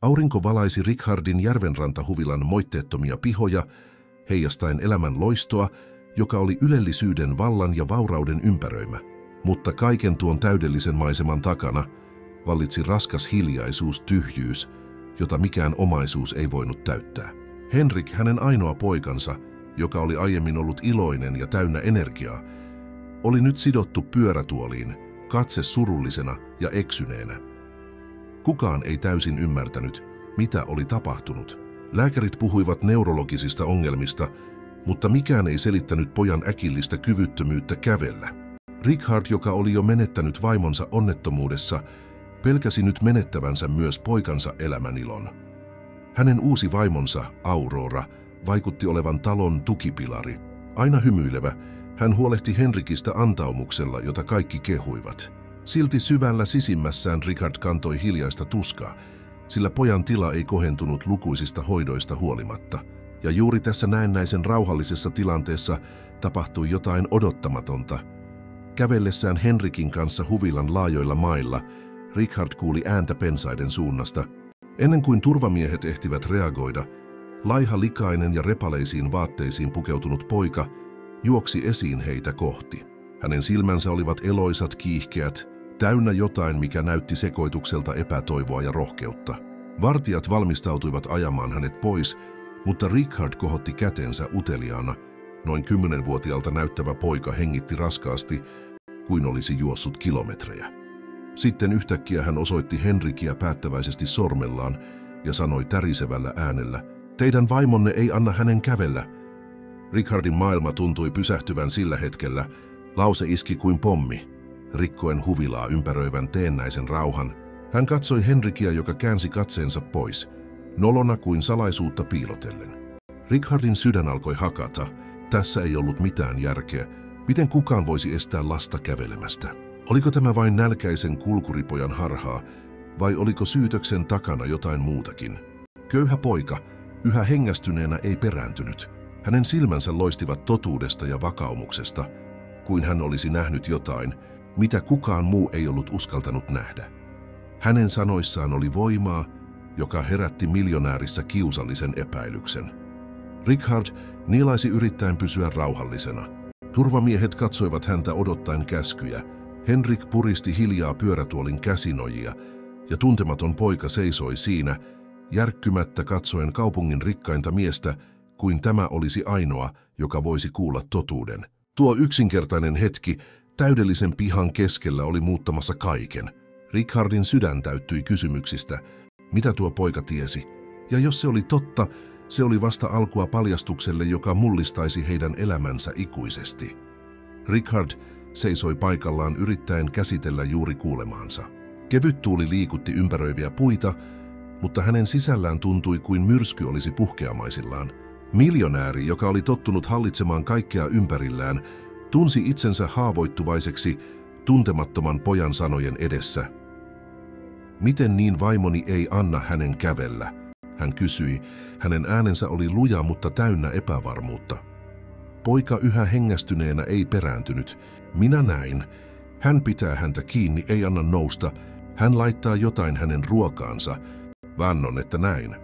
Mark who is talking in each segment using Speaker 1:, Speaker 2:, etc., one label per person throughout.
Speaker 1: Aurinko valaisi Richardin järvenrantahuvilan moitteettomia pihoja, heijastaen elämän loistoa, joka oli ylellisyyden, vallan ja vaurauden ympäröimä. Mutta kaiken tuon täydellisen maiseman takana vallitsi raskas hiljaisuus, tyhjyys, jota mikään omaisuus ei voinut täyttää. Henrik, hänen ainoa poikansa, joka oli aiemmin ollut iloinen ja täynnä energiaa, oli nyt sidottu pyörätuoliin, katse surullisena ja eksyneenä. Kukaan ei täysin ymmärtänyt, mitä oli tapahtunut. Lääkärit puhuivat neurologisista ongelmista, mutta mikään ei selittänyt pojan äkillistä kyvyttömyyttä kävellä. Richard, joka oli jo menettänyt vaimonsa onnettomuudessa, pelkäsi nyt menettävänsä myös poikansa elämänilon. Hänen uusi vaimonsa, Aurora, vaikutti olevan talon tukipilari. Aina hymyilevä, hän huolehti Henrikistä antaumuksella, jota kaikki kehuivat. Silti syvällä sisimmässään Richard kantoi hiljaista tuskaa, sillä pojan tila ei kohentunut lukuisista hoidoista huolimatta. Ja juuri tässä näennäisen rauhallisessa tilanteessa tapahtui jotain odottamatonta. Kävellessään Henrikin kanssa huvilan laajoilla mailla, Richard kuuli ääntä pensaiden suunnasta. Ennen kuin turvamiehet ehtivät reagoida, laiha, likainen ja repaleisiin vaatteisiin pukeutunut poika juoksi esiin heitä kohti. Hänen silmänsä olivat eloisat, kiihkeät, täynnä jotain, mikä näytti sekoitukselta epätoivoa ja rohkeutta. Vartijat valmistautuivat ajamaan hänet pois, mutta Richard kohotti kätensä uteliaana. Noin 10-vuotiaalta näyttävä poika hengitti raskaasti, kuin olisi juossut kilometrejä. Sitten yhtäkkiä hän osoitti Henrikiä päättäväisesti sormellaan ja sanoi tärisevällä äänellä, "Teidän vaimonne ei anna hänen kävellä." Richardin maailma tuntui pysähtyvän sillä hetkellä. Lause iski kuin pommi, rikkoen huvilaa ympäröivän teennäisen rauhan. Hän katsoi Henrikiä, joka käänsi katseensa pois, nolona kuin salaisuutta piilotellen. Richardin sydän alkoi hakata. Tässä ei ollut mitään järkeä. Miten kukaan voisi estää lasta kävelemästä? Oliko tämä vain nälkäisen kulkuripojan harhaa, vai oliko syytöksen takana jotain muutakin? Köyhä poika, yhä hengästyneenä, ei perääntynyt. Hänen silmänsä loistivat totuudesta ja vakaumuksesta, kuin hän olisi nähnyt jotain, mitä kukaan muu ei ollut uskaltanut nähdä. Hänen sanoissaan oli voimaa, joka herätti miljonäärissä kiusallisen epäilyksen. Richard nielaisi yrittäen pysyä rauhallisena. Turvamiehet katsoivat häntä odottaen käskyjä. Henrik puristi hiljaa pyörätuolin käsinojia, ja tuntematon poika seisoi siinä, järkkymättä katsoen kaupungin rikkainta miestä, kuin tämä olisi ainoa, joka voisi kuulla totuuden. Tuo yksinkertainen hetki täydellisen pihan keskellä oli muuttamassa kaiken. Richardin sydän täyttyi kysymyksistä, mitä tuo poika tiesi, ja jos se oli totta, se oli vasta alkua paljastukselle, joka mullistaisi heidän elämänsä ikuisesti. Richard seisoi paikallaan yrittäen käsitellä juuri kuulemaansa. Kevyt tuuli liikutti ympäröiviä puita, mutta hänen sisällään tuntui kuin myrsky olisi puhkeamaisillaan. Miljonääri, joka oli tottunut hallitsemaan kaikkea ympärillään, tunsi itsensä haavoittuvaiseksi tuntemattoman pojan sanojen edessä. "Miten niin vaimoni ei anna hänen kävellä?" hän kysyi. Hänen äänensä oli luja, mutta täynnä epävarmuutta. Poika yhä hengästyneenä ei perääntynyt. "Minä näin. Hän pitää häntä kiinni, ei anna nousta. Hän laittaa jotain hänen ruokaansa. Vannon, että näin."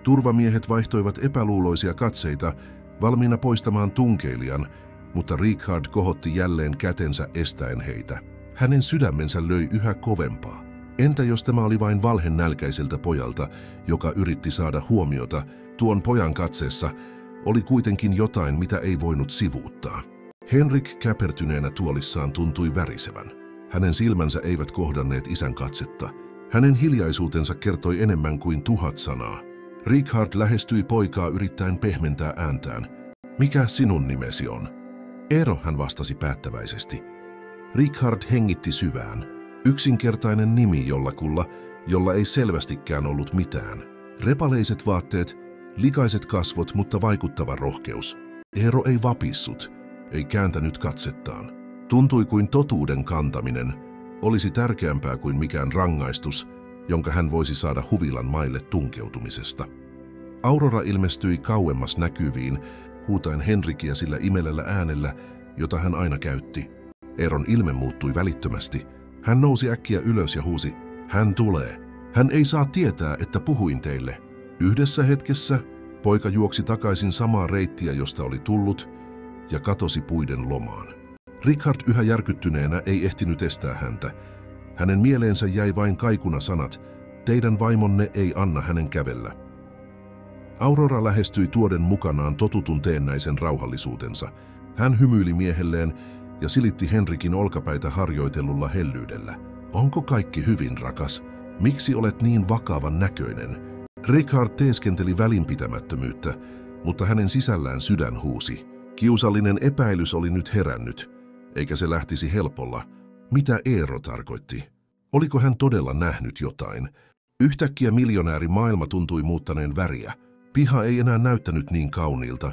Speaker 1: Turvamiehet vaihtoivat epäluuloisia katseita, valmiina poistamaan tunkeilijan, mutta Richard kohotti jälleen kätensä estäen heitä. Hänen sydämensä löi yhä kovempaa. Entä jos tämä oli vain valhe nälkäiseltä pojalta, joka yritti saada huomiota? Tuon pojan katseessa oli kuitenkin jotain, mitä ei voinut sivuuttaa. Henrik käpertyneenä tuolissaan tuntui värisevän. Hänen silmänsä eivät kohdanneet isän katsetta. Hänen hiljaisuutensa kertoi enemmän kuin 1000 sanaa. Richard lähestyi poikaa yrittäen pehmentää ääntään. "Mikä sinun nimesi on?" "Eero", hän vastasi päättäväisesti. Richard hengitti syvään. Yksinkertainen nimi jollakulla, jolla ei selvästikään ollut mitään. Repaleiset vaatteet, likaiset kasvot, mutta vaikuttava rohkeus. Eero ei vapissut, ei kääntänyt katsettaan. Tuntui kuin totuuden kantaminen olisi tärkeämpää kuin mikään rangaistus, jonka hän voisi saada huvilan maille tunkeutumisesta. Aurora ilmestyi kauemmas näkyviin, huutaen Henrikiä sillä imelellä äänellä, jota hän aina käytti. Eeron ilme muuttui välittömästi. Hän nousi äkkiä ylös ja huusi, "Hän tulee!" Hän ei saa tietää, että puhuin teille. Yhdessä hetkessä poika juoksi takaisin samaa reittiä, josta oli tullut, ja katosi puiden lomaan. Richard yhä järkyttyneenä ei ehtinyt estää häntä. Hänen mieleensä jäi vain kaikuna sanat, teidän vaimonne ei anna hänen kävellä. Aurora lähestyi tuoden mukanaan totutun teennäisen rauhallisuutensa. Hän hymyili miehelleen ja silitti Henrikin olkapäitä harjoitellulla hellyydellä. Onko kaikki hyvin, rakas? Miksi olet niin vakavan näköinen? Richard teeskenteli välinpitämättömyyttä, mutta hänen sisällään sydän huusi. Kiusallinen epäilys oli nyt herännyt, eikä se lähtisi helpolla. Mitä Eero tarkoitti? Oliko hän todella nähnyt jotain? Yhtäkkiä miljonäärimaailma tuntui muuttaneen väriä. Piha ei enää näyttänyt niin kauniilta.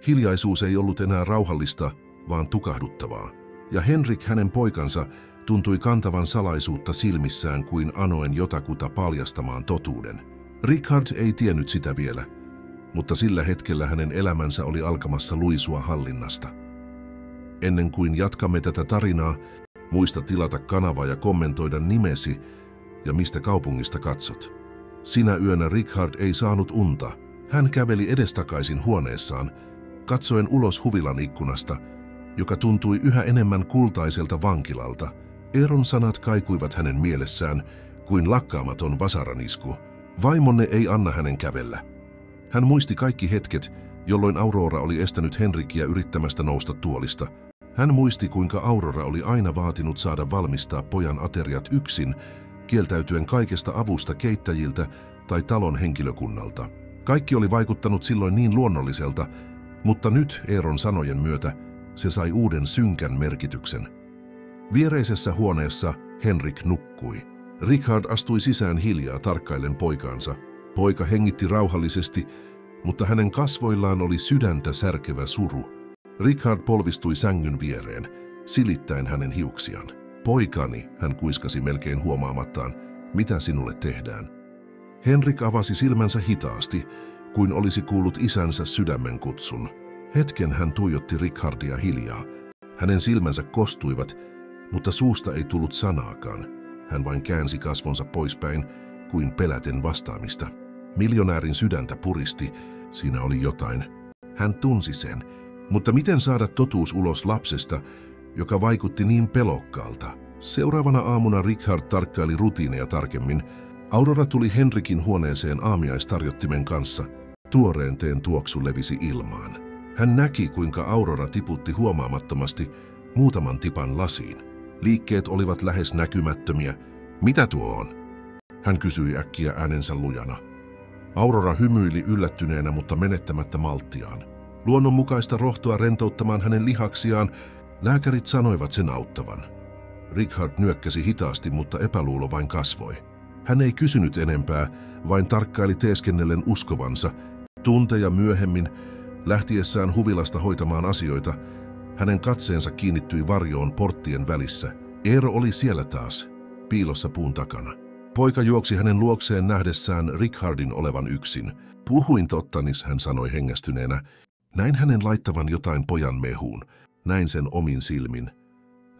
Speaker 1: Hiljaisuus ei ollut enää rauhallista, vaan tukahduttavaa. Ja Henrik, hänen poikansa, tuntui kantavan salaisuutta silmissään kuin anoen jotakuta paljastamaan totuuden. Richard ei tiennyt sitä vielä, mutta sillä hetkellä hänen elämänsä oli alkamassa luisua hallinnasta. Ennen kuin jatkamme tätä tarinaa, muista tilata kanava ja kommentoida nimesi ja mistä kaupungista katsot. Sinä yönä Richard ei saanut unta. Hän käveli edestakaisin huoneessaan, katsoen ulos huvilan ikkunasta, joka tuntui yhä enemmän kultaiselta vankilalta. Eeron sanat kaikuivat hänen mielessään kuin lakkaamaton vasaranisku. Vaimonne ei anna hänen kävellä. Hän muisti kaikki hetket, jolloin Aurora oli estänyt Henrikia yrittämästä nousta tuolista. Hän muisti, kuinka Aurora oli aina vaatinut saada valmistaa pojan ateriat yksin, kieltäytyen kaikesta avusta keittäjiltä tai talon henkilökunnalta. Kaikki oli vaikuttanut silloin niin luonnolliselta, mutta nyt Eeron sanojen myötä se sai uuden synkän merkityksen. Viereisessä huoneessa Henrik nukkui. Richard astui sisään hiljaa tarkkaillen poikaansa. Poika hengitti rauhallisesti, mutta hänen kasvoillaan oli sydäntä särkevä suru. Richard polvistui sängyn viereen, silittäen hänen hiuksiaan. Poikani, hän kuiskasi melkein huomaamattaan, mitä sinulle tehdään. Henrik avasi silmänsä hitaasti, kuin olisi kuullut isänsä sydämen kutsun. Hetken hän tuijotti Richardia hiljaa. Hänen silmänsä kostuivat, mutta suusta ei tullut sanaakaan. Hän vain käänsi kasvonsa poispäin, kuin peläten vastaamista. Miljonäärin sydäntä puristi, siinä oli jotain. Hän tunsi sen, mutta miten saada totuus ulos lapsesta, joka vaikutti niin pelokkaalta? Seuraavana aamuna Richard tarkkaili rutiineja tarkemmin. Aurora tuli Henrikin huoneeseen aamiaistarjottimen kanssa. Tuoreen teen tuoksu levisi ilmaan. Hän näki, kuinka Aurora tiputti huomaamattomasti muutaman tipan lasiin. Liikkeet olivat lähes näkymättömiä. Mitä tuo on? Hän kysyi äkkiä äänensä lujana. Aurora hymyili yllättyneenä, mutta menettämättä malttiaan. Luonnonmukaista rohtoa rentouttamaan hänen lihaksiaan, lääkärit sanoivat sen auttavan. Richard nyökkäsi hitaasti, mutta epäluulo vain kasvoi. Hän ei kysynyt enempää, vain tarkkaili teeskennellen uskovansa. Tunteja myöhemmin, lähtiessään huvilasta hoitamaan asioita, hänen katseensa kiinnittyi varjoon porttien välissä. Eero oli siellä taas, piilossa puun takana. Poika juoksi hänen luokseen nähdessään Richardin olevan yksin. Puhuin tottanis, hän sanoi hengästyneenä. Näin hänen laittavan jotain pojan mehuun. Näin sen omin silmin.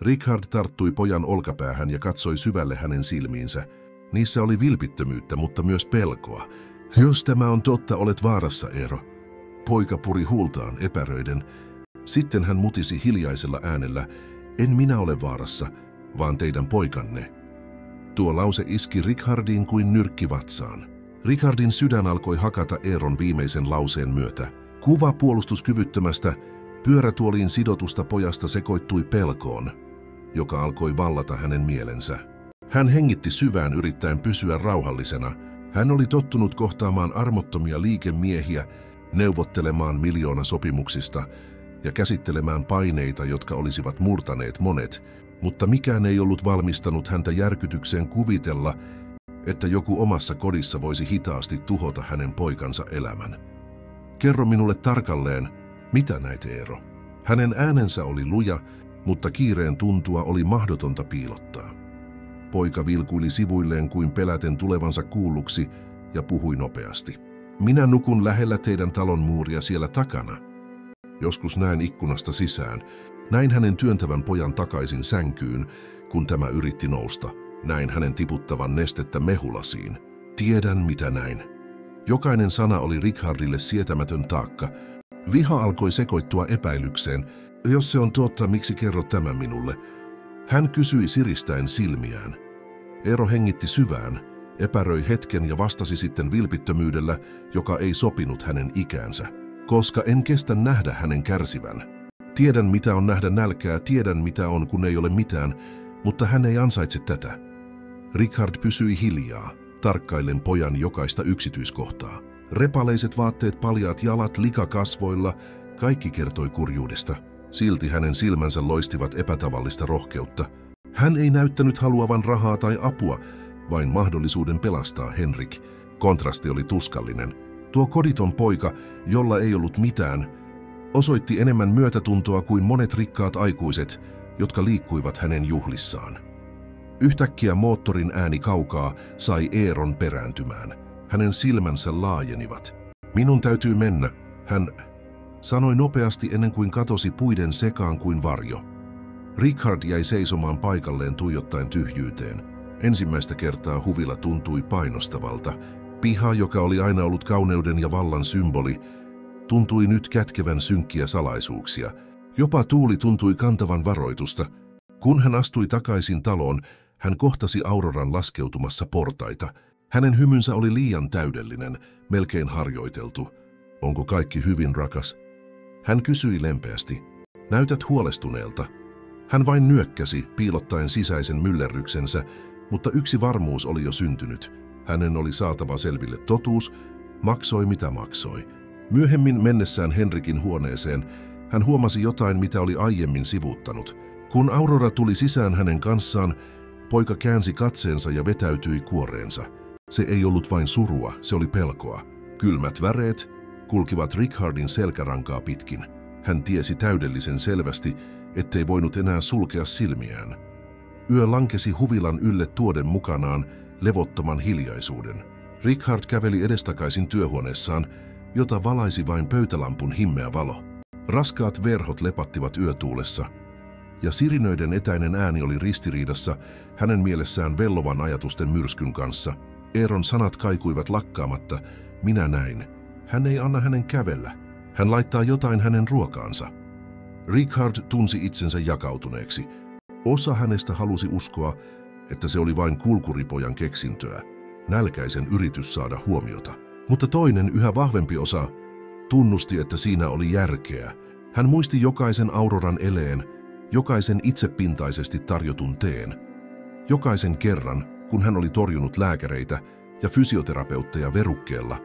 Speaker 1: Richard tarttui pojan olkapäähän ja katsoi syvälle hänen silmiinsä. Niissä oli vilpittömyyttä, mutta myös pelkoa. Jos tämä on totta, olet vaarassa, Eero. Poika puri huultaan epäröiden. Sitten hän mutisi hiljaisella äänellä. En minä ole vaarassa, vaan teidän poikanne. Tuo lause iski Richardiin kuin nyrkki vatsaan. Richardin sydän alkoi hakata Eeron viimeisen lauseen myötä. Kuva puolustuskyvyttömästä, pyörätuoliin sidotusta pojasta sekoittui pelkoon, joka alkoi vallata hänen mielensä. Hän hengitti syvään yrittäen pysyä rauhallisena. Hän oli tottunut kohtaamaan armottomia liikemiehiä, neuvottelemaan miljoonasopimuksista ja käsittelemään paineita, jotka olisivat murtaneet monet, mutta mikään ei ollut valmistanut häntä järkytykseen kuvitella, että joku omassa kodissa voisi hitaasti tuhota hänen poikansa elämän. Kerro minulle tarkalleen, mitä näit, Eero? Hänen äänensä oli luja, mutta kiireen tuntua oli mahdotonta piilottaa. Poika vilkuili sivuilleen kuin peläten tulevansa kuulluksi ja puhui nopeasti. Minä nukun lähellä teidän talon muuria siellä takana. Joskus näen ikkunasta sisään. Näin hänen työntävän pojan takaisin sänkyyn, kun tämä yritti nousta. Näin hänen tiputtavan nestettä mehulasiin. Tiedän, mitä näin. Jokainen sana oli Richardille sietämätön taakka. Viha alkoi sekoittua epäilykseen. Jos se on totta, miksi kerrot tämän minulle? Hän kysyi siristäen silmiään. Eero hengitti syvään, epäröi hetken ja vastasi sitten vilpittömyydellä, joka ei sopinut hänen ikäänsä. Koska en kestä nähdä hänen kärsivän. Tiedän, mitä on nähdä nälkää, tiedän, mitä on, kun ei ole mitään, mutta hän ei ansaitse tätä. Richard pysyi hiljaa, tarkkaillen pojan jokaista yksityiskohtaa. Repaleiset vaatteet, paljaat jalat, lika kasvoilla, kaikki kertoi kurjuudesta. Silti hänen silmänsä loistivat epätavallista rohkeutta. Hän ei näyttänyt haluavan rahaa tai apua, vain mahdollisuuden pelastaa Henrik. Kontrasti oli tuskallinen. Tuo koditon poika, jolla ei ollut mitään, osoitti enemmän myötätuntoa kuin monet rikkaat aikuiset, jotka liikkuivat hänen juhlissaan. Yhtäkkiä moottorin ääni kaukaa sai Eeron perääntymään. Hänen silmänsä laajenivat. Minun täytyy mennä, hän sanoi nopeasti ennen kuin katosi puiden sekaan kuin varjo. Richard jäi seisomaan paikalleen tuijottaen tyhjyyteen. Ensimmäistä kertaa huvila tuntui painostavalta. Piha, joka oli aina ollut kauneuden ja vallan symboli, tuntui nyt kätkevän synkkiä salaisuuksia. Jopa tuuli tuntui kantavan varoitusta. Kun hän astui takaisin taloon, hän kohtasi Auroran laskeutumassa portaita. Hänen hymynsä oli liian täydellinen, melkein harjoiteltu. Onko kaikki hyvin, rakas? Hän kysyi lempeästi. Näytät huolestuneelta. Hän vain nyökkäsi, piilottaen sisäisen myllerryksensä, mutta yksi varmuus oli jo syntynyt. Hänen oli saatava selville totuus, maksoi mitä maksoi. Myöhemmin mennessään Henrikin huoneeseen, hän huomasi jotain, mitä oli aiemmin sivuuttanut. Kun Aurora tuli sisään hänen kanssaan, poika käänsi katseensa ja vetäytyi kuoreensa. Se ei ollut vain surua, se oli pelkoa. Kylmät väreet kulkivat Richardin selkärankaa pitkin. Hän tiesi täydellisen selvästi, ettei voinut enää sulkea silmiään. Yö lankesi huvilan ylle tuoden mukanaan levottoman hiljaisuuden. Richard käveli edestakaisin työhuoneessaan, jota valaisi vain pöytälampun himmeä valo. Raskaat verhot lepattivat yötuulessa, ja sirinöiden etäinen ääni oli ristiriidassa hänen mielessään vellovan ajatusten myrskyn kanssa. Eeron sanat kaikuivat lakkaamatta. Minä näin. Hän ei anna hänen kävellä. Hän laittaa jotain hänen ruokaansa. Richard tunsi itsensä jakautuneeksi. Osa hänestä halusi uskoa, että se oli vain kulkuripojan keksintöä, nälkäisen yritys saada huomiota. Mutta toinen, yhä vahvempi osa, tunnusti, että siinä oli järkeä. Hän muisti jokaisen Auroran eleen, jokaisen itsepintaisesti tarjotun teen. Jokaisen kerran, kun hän oli torjunut lääkäreitä ja fysioterapeutteja verukkeella,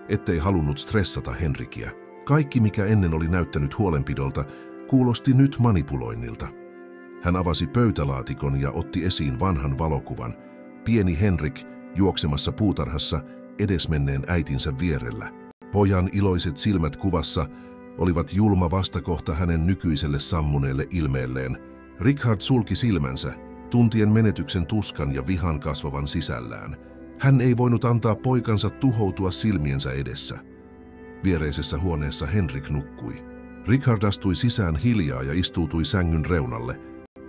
Speaker 1: ettei halunnut stressata Henrikiä. Kaikki, mikä ennen oli näyttänyt huolenpidolta, kuulosti nyt manipuloinnilta. Hän avasi pöytälaatikon ja otti esiin vanhan valokuvan. Pieni Henrik juoksemassa puutarhassa edesmenneen äitinsä vierellä. Pojan iloiset silmät kuvassa olivat julma vastakohta hänen nykyiselle sammuneelle ilmeelleen. Richard sulki silmänsä, tuntien menetyksen tuskan ja vihan kasvavan sisällään. Hän ei voinut antaa poikansa tuhoutua silmiensä edessä. Viereisessä huoneessa Henrik nukkui. Richard astui sisään hiljaa ja istuutui sängyn reunalle.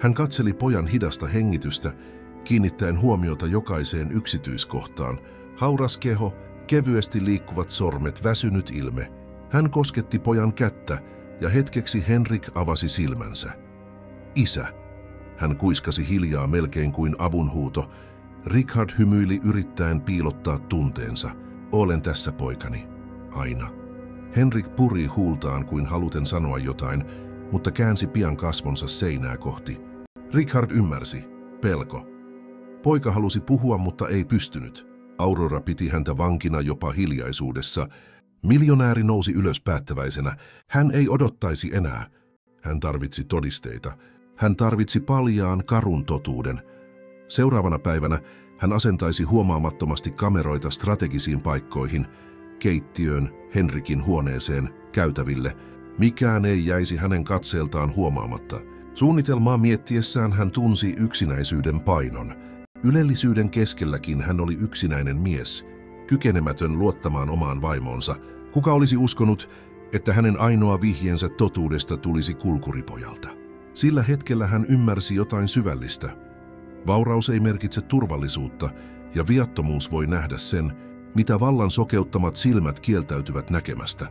Speaker 1: Hän katseli pojan hidasta hengitystä, kiinnittäen huomiota jokaiseen yksityiskohtaan. Hauras keho, kevyesti liikkuvat sormet, väsynyt ilme. Hän kosketti pojan kättä ja hetkeksi Henrik avasi silmänsä. Isä. Hän kuiskasi hiljaa melkein kuin avunhuuto. Richard hymyili yrittäen piilottaa tunteensa. Olen tässä, poikani. Aina. Henrik puri huultaan kuin haluten sanoa jotain, mutta käänsi pian kasvonsa seinää kohti. Richard ymmärsi. Pelko. Poika halusi puhua, mutta ei pystynyt. Aurora piti häntä vankina jopa hiljaisuudessa. Miljonääri nousi ylös päättäväisenä. Hän ei odottaisi enää. Hän tarvitsi todisteita. Hän tarvitsi paljaan, karun totuuden. Seuraavana päivänä hän asentaisi huomaamattomasti kameroita strategisiin paikkoihin, keittiöön, Henrikin huoneeseen, käytäville. Mikään ei jäisi hänen katseeltaan huomaamatta. Suunnitelmaa miettiessään hän tunsi yksinäisyyden painon. Ylellisyyden keskelläkin hän oli yksinäinen mies, kykenemätön luottamaan omaan vaimonsa. Kuka olisi uskonut, että hänen ainoa vihjeensä totuudesta tulisi kulkuripojalta? Sillä hetkellä hän ymmärsi jotain syvällistä. Vauraus ei merkitse turvallisuutta, ja viattomuus voi nähdä sen, mitä vallan sokeuttamat silmät kieltäytyvät näkemästä.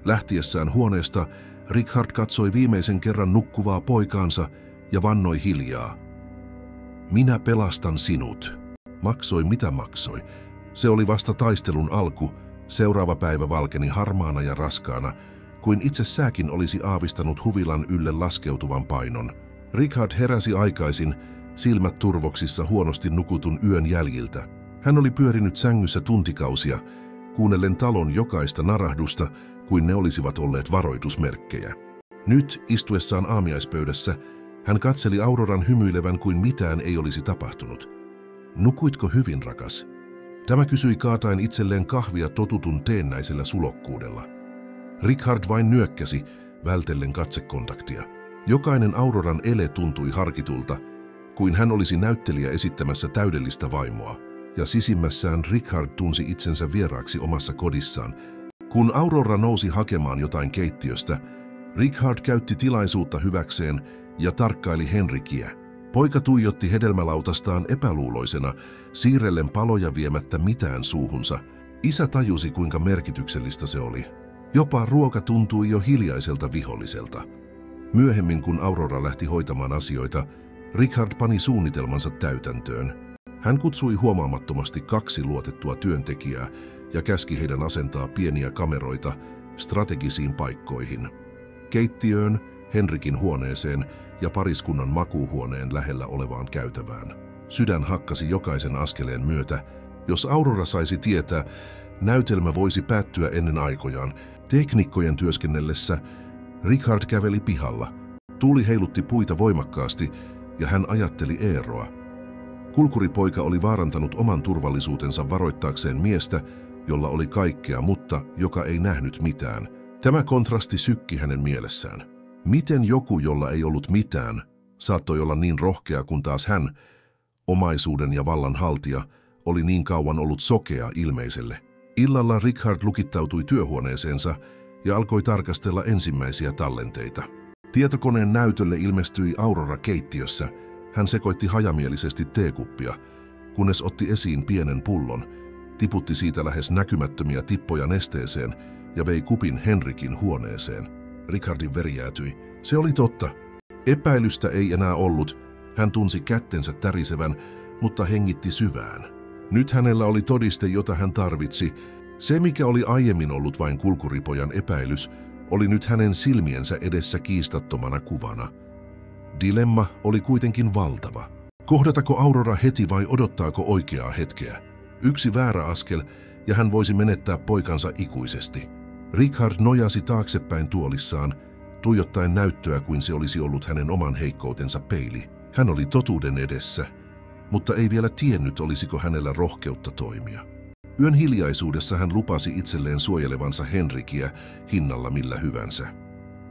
Speaker 1: Lähtiessään huoneesta Richard katsoi viimeisen kerran nukkuvaa poikaansa ja vannoi hiljaa. Minä pelastan sinut. Maksoi mitä maksoi. Se oli vasta taistelun alku. Seuraava päivä valkeni harmaana ja raskaana, kuin itse sääkin olisi aavistanut huvilan ylle laskeutuvan painon. Richard heräsi aikaisin, silmät turvoksissa huonosti nukutun yön jäljiltä. Hän oli pyörinyt sängyssä tuntikausia, kuunnellen talon jokaista narahdusta, kuin ne olisivat olleet varoitusmerkkejä. Nyt, istuessaan aamiaispöydässä, hän katseli Auroran hymyilevän kuin mitään ei olisi tapahtunut. Nukuitko hyvin, rakas? Tämä kysyi kaataen itselleen kahvia totutun teennäisellä sulokkuudella. Richard vain nyökkäsi, vältellen katsekontaktia. Jokainen Auroran ele tuntui harkitulta, kuin hän olisi näyttelijä esittämässä täydellistä vaimoa, ja sisimmässään Richard tunsi itsensä vieraaksi omassa kodissaan. Kun Aurora nousi hakemaan jotain keittiöstä, Richard käytti tilaisuutta hyväkseen ja tarkkaili Henrikiä. Poika tuijotti hedelmälautastaan epäluuloisena, siirrellen paloja viemättä mitään suuhunsa. Isä tajusi, kuinka merkityksellistä se oli. Jopa ruoka tuntui jo hiljaiselta viholliselta. Myöhemmin, kun Aurora lähti hoitamaan asioita, Richard pani suunnitelmansa täytäntöön. Hän kutsui huomaamattomasti 2 luotettua työntekijää ja käski heidän asentaa pieniä kameroita strategisiin paikkoihin. Keittiöön, Henrikin huoneeseen ja pariskunnan makuuhuoneen lähellä olevaan käytävään. Sydän hakkasi jokaisen askeleen myötä. Jos Aurora saisi tietää, näytelmä voisi päättyä ennen aikojaan. Teknikkojen työskennellessä Richard käveli pihalla. Tuuli heilutti puita voimakkaasti ja hän ajatteli Eeroa. Kulkuripoika oli vaarantanut oman turvallisuutensa varoittaakseen miestä, jolla oli kaikkea, mutta joka ei nähnyt mitään. Tämä kontrasti sykki hänen mielessään. Miten joku, jolla ei ollut mitään, saattoi olla niin rohkea, kun taas hän, omaisuuden ja vallan haltija, oli niin kauan ollut sokea ilmeiselle. Illalla Richard lukittautui työhuoneeseensa ja alkoi tarkastella ensimmäisiä tallenteita. Tietokoneen näytölle ilmestyi Aurora keittiössä. Hän sekoitti hajamielisesti teekuppia, kunnes otti esiin pienen pullon, tiputti siitä lähes näkymättömiä tippoja nesteeseen ja vei kupin Henrikin huoneeseen. Richardin veri jäätyi. Se oli totta. Epäilystä ei enää ollut. Hän tunsi kättensä tärisevän, mutta hengitti syvään. Nyt hänellä oli todiste, jota hän tarvitsi. Se, mikä oli aiemmin ollut vain kulkuripojan epäilys, oli nyt hänen silmiensä edessä kiistattomana kuvana. Dilemma oli kuitenkin valtava. Kohdatako Aurora heti vai odottaako oikeaa hetkeä? Yksi väärä askel ja hän voisi menettää poikansa ikuisesti. Richard nojasi taaksepäin tuolissaan, tuijottaen näyttöä kuin se olisi ollut hänen oman heikkoutensa peili. Hän oli totuuden edessä, mutta ei vielä tiennyt, olisiko hänellä rohkeutta toimia. Yön hiljaisuudessa hän lupasi itselleen suojelevansa Henrikiä hinnalla millä hyvänsä.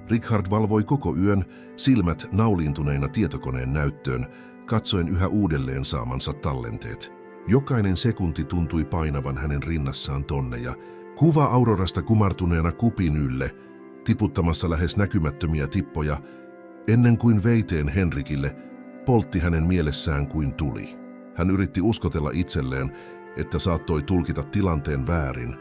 Speaker 1: Richard valvoi koko yön, silmät nauliintuneina tietokoneen näyttöön, katsoen yhä uudelleen saamansa tallenteet. Jokainen sekunti tuntui painavan hänen rinnassaan tonneja. Kuva Aurorasta kumartuneena kupin ylle, tiputtamassa lähes näkymättömiä tippoja, ennen kuin veiteen Henrikille, poltti hänen mielessään kuin tuli. Hän yritti uskotella itselleen, että saattoi tulkita tilanteen väärin,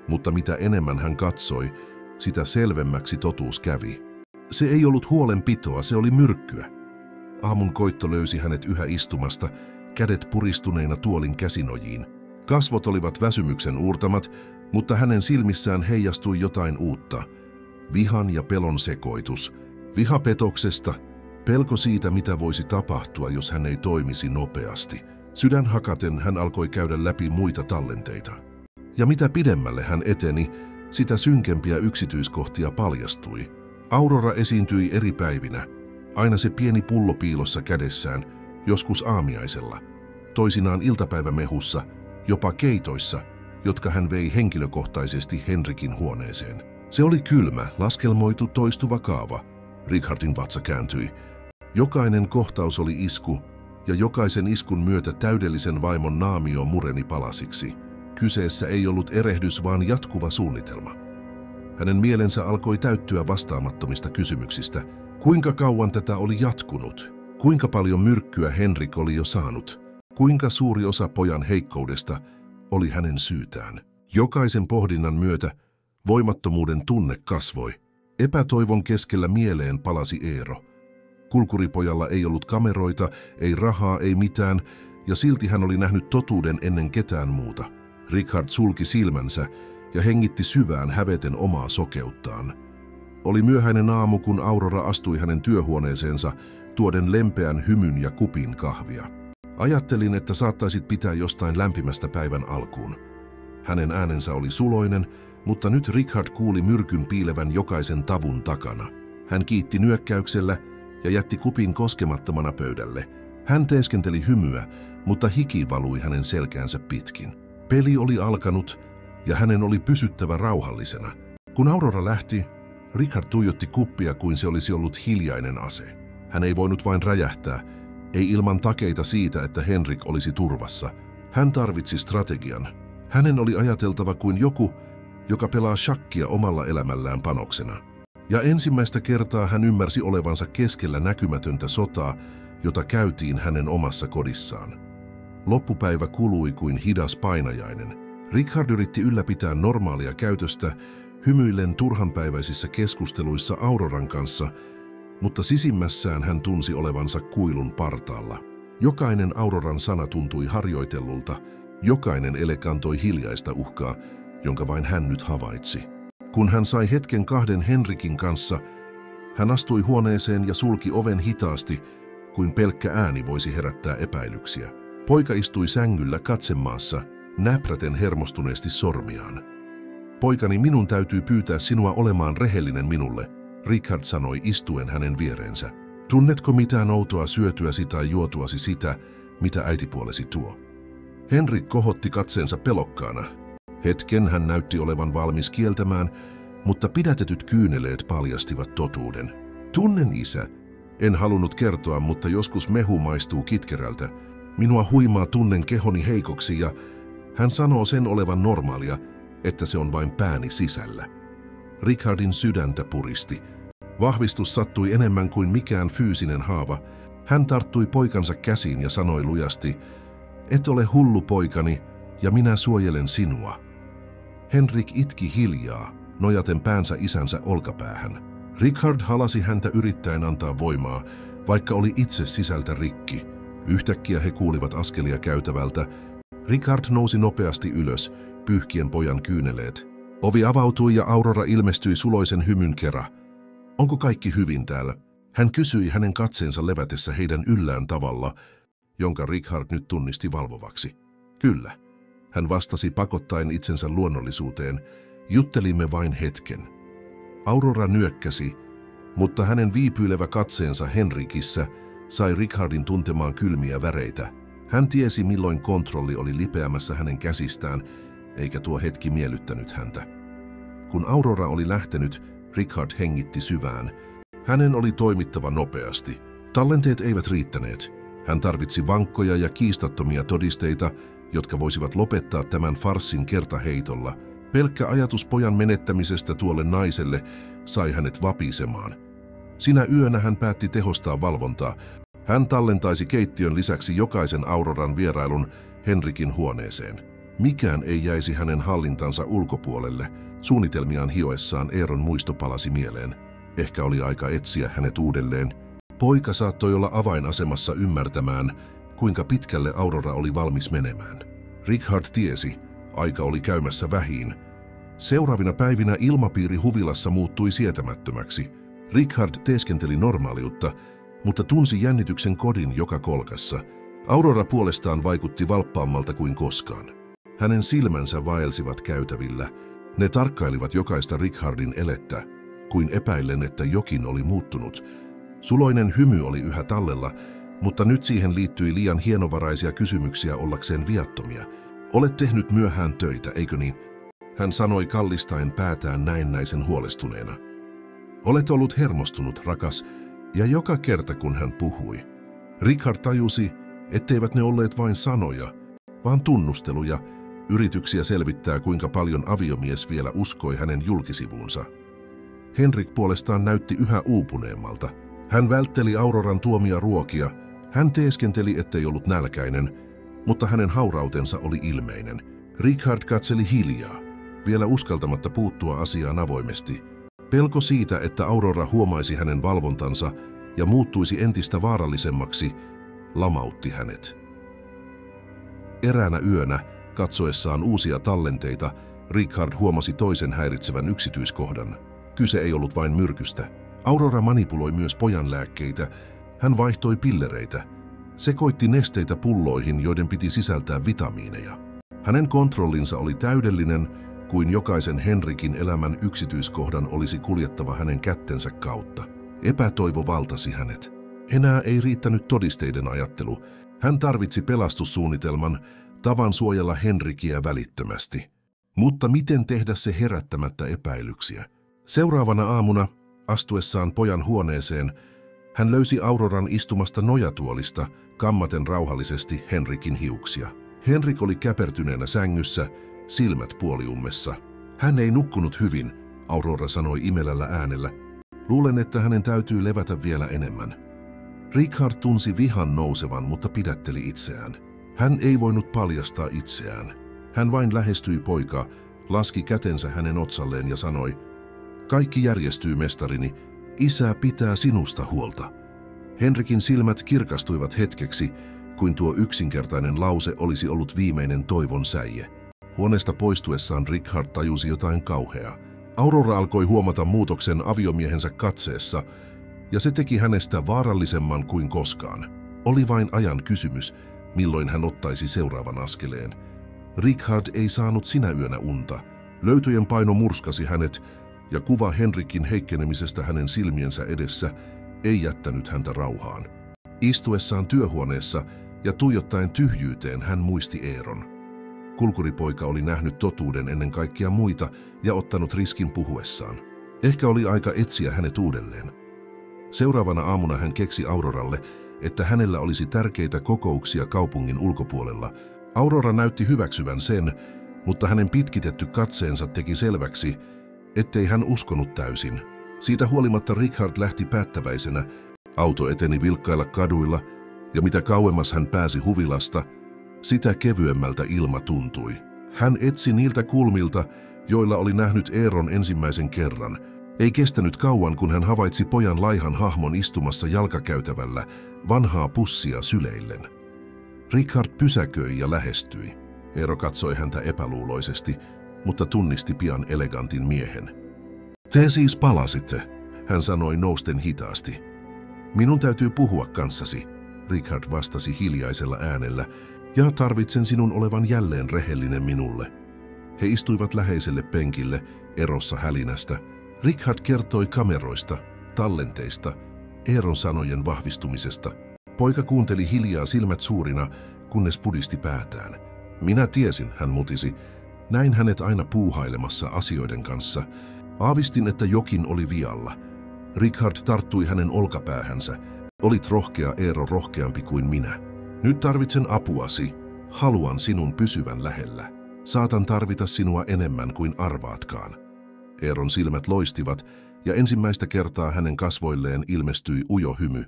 Speaker 1: mutta mitä enemmän hän katsoi, sitä selvemmäksi totuus kävi. Se ei ollut huolenpitoa, se oli myrkkyä. Aamun koitto löysi hänet yhä istumasta, kädet puristuneina tuolin käsinojiin. Kasvot olivat väsymyksen uurtamat, mutta hänen silmissään heijastui jotain uutta. Vihan ja pelon sekoitus. Viha petoksesta, pelko siitä, mitä voisi tapahtua, jos hän ei toimisi nopeasti. Sydän hakaten hän alkoi käydä läpi muita tallenteita. Ja mitä pidemmälle hän eteni, sitä synkempiä yksityiskohtia paljastui. Aurora esiintyi eri päivinä, aina se pieni pullo piilossa kädessään, joskus aamiaisella, toisinaan iltapäivämehussa, jopa keitoissa, jotka hän vei henkilökohtaisesti Henrikin huoneeseen. Se oli kylmä, laskelmoitu, toistuva kaava. Richardin vatsa kääntyi. Jokainen kohtaus oli isku, ja jokaisen iskun myötä täydellisen vaimon naamio mureni palasiksi. Kyseessä ei ollut erehdys, vaan jatkuva suunnitelma. Hänen mielensä alkoi täyttyä vastaamattomista kysymyksistä. Kuinka kauan tätä oli jatkunut? Kuinka paljon myrkkyä Henrik oli jo saanut? Kuinka suuri osa pojan heikkoudesta oli hänen syytään? Jokaisen pohdinnan myötä voimattomuuden tunne kasvoi. Epätoivon keskellä mieleen palasi Eero. Kulkuripojalla ei ollut kameroita, ei rahaa, ei mitään, ja silti hän oli nähnyt totuuden ennen ketään muuta. Richard sulki silmänsä ja hengitti syvään häveten omaa sokeuttaan. Oli myöhäinen aamu, kun Aurora astui hänen työhuoneeseensa tuoden lempeän hymyn ja kupin kahvia. Ajattelin, että saattaisit pitää jostain lämpimästä päivän alkuun. Hänen äänensä oli suloinen, mutta nyt Richard kuuli myrkyn piilevän jokaisen tavun takana. Hän kiitti nyökkäyksellä ja jätti kupin koskemattomana pöydälle. Hän teeskenteli hymyä, mutta hiki valui hänen selkäänsä pitkin. Peli oli alkanut ja hänen oli pysyttävä rauhallisena. Kun Aurora lähti, Richard tuijotti kuppia kuin se olisi ollut hiljainen ase. Hän ei voinut vain räjähtää, ei ilman takeita siitä, että Henrik olisi turvassa. Hän tarvitsi strategian. Hänen oli ajateltava kuin joku, joka pelaa shakkia omalla elämällään panoksena. Ja ensimmäistä kertaa hän ymmärsi olevansa keskellä näkymätöntä sotaa, jota käytiin hänen omassa kodissaan. Loppupäivä kului kuin hidas painajainen. Richard yritti ylläpitää normaalia käytöstä, hymyillen turhanpäiväisissä keskusteluissa Auroran kanssa, mutta sisimmässään hän tunsi olevansa kuilun partaalla. Jokainen Auroran sana tuntui harjoitellulta, jokainen ele kantoi hiljaista uhkaa, jonka vain hän nyt havaitsi. Kun hän sai hetken kahden Henrikin kanssa, hän astui huoneeseen ja sulki oven hitaasti, kuin pelkkä ääni voisi herättää epäilyksiä. Poika istui sängyllä katsemaassa, näpräten hermostuneesti sormiaan. Poikani, minun täytyy pyytää sinua olemaan rehellinen minulle, Richard sanoi istuen hänen viereensä. Tunnetko mitään outoa syötyäsi tai juotuasi sitä, mitä äitipuolesi tuo? Henrik kohotti katseensa pelokkaana. Hetken hän näytti olevan valmis kieltämään, mutta pidätetyt kyyneleet paljastivat totuuden. Tunnen, isä. En halunnut kertoa, mutta joskus mehu maistuu kitkerältä. Minua huimaa tunnen kehoni heikoksi ja hän sanoo sen olevan normaalia, että se on vain pääni sisällä. Richardin sydäntä puristi. Vahvistus sattui enemmän kuin mikään fyysinen haava. Hän tarttui poikansa käsiin ja sanoi lujasti, et ole hullu poikani, ja minä suojelen sinua. Henrik itki hiljaa, nojaten päänsä isänsä olkapäähän. Richard halasi häntä yrittäen antaa voimaa, vaikka oli itse sisältä rikki. Yhtäkkiä he kuulivat askelia käytävältä. Richard nousi nopeasti ylös, pyyhkien pojan kyyneleet. Ovi avautui ja Aurora ilmestyi suloisen hymyn kera. Onko kaikki hyvin täällä? Hän kysyi hänen katseensa levätessä heidän yllään tavalla, jonka Richard nyt tunnisti valvovaksi. Kyllä. Hän vastasi pakottaen itsensä luonnollisuuteen. Juttelimme vain hetken. Aurora nyökkäsi, mutta hänen viipyilevä katseensa Henrikissä sai Richardin tuntemaan kylmiä väreitä. Hän tiesi, milloin kontrolli oli lipeämässä hänen käsistään, eikä tuo hetki miellyttänyt häntä. Kun Aurora oli lähtenyt, Richard hengitti syvään. Hänen oli toimittava nopeasti. Tallenteet eivät riittäneet. Hän tarvitsi vankkoja ja kiistattomia todisteita, jotka voisivat lopettaa tämän farssin kertaheitolla. Pelkkä ajatus pojan menettämisestä tuolle naiselle sai hänet vapisemaan. Sinä yönä hän päätti tehostaa valvontaa. Hän tallentaisi keittiön lisäksi jokaisen Auroran vierailun Henrikin huoneeseen. Mikään ei jäisi hänen hallintansa ulkopuolelle. Suunnitelmiaan hioessaan Eeron muisto palasi mieleen. Ehkä oli aika etsiä hänet uudelleen. Poika saattoi olla avainasemassa ymmärtämään, kuinka pitkälle Aurora oli valmis menemään. Richard tiesi, aika oli käymässä vähiin. Seuraavina päivinä ilmapiiri huvilassa muuttui sietämättömäksi. Richard teeskenteli normaaliutta, mutta tunsi jännityksen kodin joka kolkassa. Aurora puolestaan vaikutti valppaammalta kuin koskaan. Hänen silmänsä vaelsivat käytävillä. Ne tarkkailivat jokaista Richardin elettä, kuin epäillen, että jokin oli muuttunut. Suloinen hymy oli yhä tallella, mutta nyt siihen liittyi liian hienovaraisia kysymyksiä ollakseen viattomia. Olet tehnyt myöhään töitä, eikö niin? Hän sanoi kallistaen päätään näennäisen huolestuneena. Olet ollut hermostunut, rakas, ja joka kerta kun hän puhui. Richard tajusi, etteivät ne olleet vain sanoja, vaan tunnusteluja, yrityksiä selvittää, kuinka paljon aviomies vielä uskoi hänen julkisivuunsa. Henrik puolestaan näytti yhä uupuneemmalta. Hän vältteli Auroran tuomia ruokia. Hän teeskenteli, ettei ollut nälkäinen, mutta hänen haurautensa oli ilmeinen. Richard katseli hiljaa, vielä uskaltamatta puuttua asiaan avoimesti. Pelko siitä, että Aurora huomaisi hänen valvontansa ja muuttuisi entistä vaarallisemmaksi, lamautti hänet. Eräänä yönä, katsoessaan uusia tallenteita, Richard huomasi toisen häiritsevän yksityiskohdan. Kyse ei ollut vain myrkystä. Aurora manipuloi myös pojan lääkkeitä. Hän vaihtoi pillereitä. Sekoitti nesteitä pulloihin, joiden piti sisältää vitamiineja. Hänen kontrollinsa oli täydellinen, kuin jokaisen Henrikin elämän yksityiskohdan olisi kuljettava hänen kättensä kautta. Epätoivo valtasi hänet. Enää ei riittänyt todisteiden ajattelu. Hän tarvitsi pelastussuunnitelman, tavan suojella Henrikiä välittömästi. Mutta miten tehdä se herättämättä epäilyksiä? Seuraavana aamuna, astuessaan pojan huoneeseen, hän löysi Auroran istumasta nojatuolista, kammaten rauhallisesti Henrikin hiuksia. Henrik oli käpertyneenä sängyssä, silmät puoliummessa. Hän ei nukkunut hyvin, Aurora sanoi imelällä äänellä. Luulen, että hänen täytyy levätä vielä enemmän. Richard tunsi vihan nousevan, mutta pidätteli itseään. Hän ei voinut paljastaa itseään. Hän vain lähestyi poikaa, laski kätensä hänen otsalleen ja sanoi, kaikki järjestyy, mestarini. Isä pitää sinusta huolta. Henrikin silmät kirkastuivat hetkeksi, kuin tuo yksinkertainen lause olisi ollut viimeinen toivon säie. Huoneesta poistuessaan Richard tajusi jotain kauheaa. Aurora alkoi huomata muutoksen aviomiehensä katseessa, ja se teki hänestä vaarallisemman kuin koskaan. Oli vain ajan kysymys, milloin hän ottaisi seuraavan askeleen. Richard ei saanut sinä yönä unta. Löytöjen paino murskasi hänet, ja kuva Henrikin heikkenemisestä hänen silmiensä edessä ei jättänyt häntä rauhaan. Istuessaan työhuoneessa ja tuijottaen tyhjyyteen hän muisti Eeron. Kulkuripoika oli nähnyt totuuden ennen kaikkia muita ja ottanut riskin puhuessaan. Ehkä oli aika etsiä hänet uudelleen. Seuraavana aamuna hän keksi Auroralle, että hänellä olisi tärkeitä kokouksia kaupungin ulkopuolella. Aurora näytti hyväksyvän sen, mutta hänen pitkitetty katseensa teki selväksi, ettei hän uskonut täysin. Siitä huolimatta Richard lähti päättäväisenä. Auto eteni vilkkailla kaduilla, ja mitä kauemmas hän pääsi huvilasta, sitä kevyemmältä ilma tuntui. Hän etsi niiltä kulmilta, joilla oli nähnyt Eeron ensimmäisen kerran. Ei kestänyt kauan, kun hän havaitsi pojan laihan hahmon istumassa jalkakäytävällä, vanhaa pussia syleillen. Richard pysäköi ja lähestyi. Eero katsoi häntä epäluuloisesti, mutta tunnisti pian elegantin miehen. Te siis palasitte, hän sanoi nousten hitaasti. Minun täytyy puhua kanssasi, Richard vastasi hiljaisella äänellä, ja tarvitsen sinun olevan jälleen rehellinen minulle. He istuivat läheiselle penkille, erossa hälinästä. Richard kertoi kameroista, tallenteista, Eeron sanojen vahvistumisesta. Poika kuunteli hiljaa silmät suurina, kunnes pudisti päätään. Minä tiesin, hän mutisi. Näin hänet aina puuhailemassa asioiden kanssa. Aavistin, että jokin oli vialla. Richard tarttui hänen olkapäähänsä. Olit rohkea, Eero, rohkeampi kuin minä. Nyt tarvitsen apuasi. Haluan sinun pysyvän lähellä. Saatan tarvita sinua enemmän kuin arvaatkaan. Eeron silmät loistivat, ja ensimmäistä kertaa hänen kasvoilleen ilmestyi ujo hymy.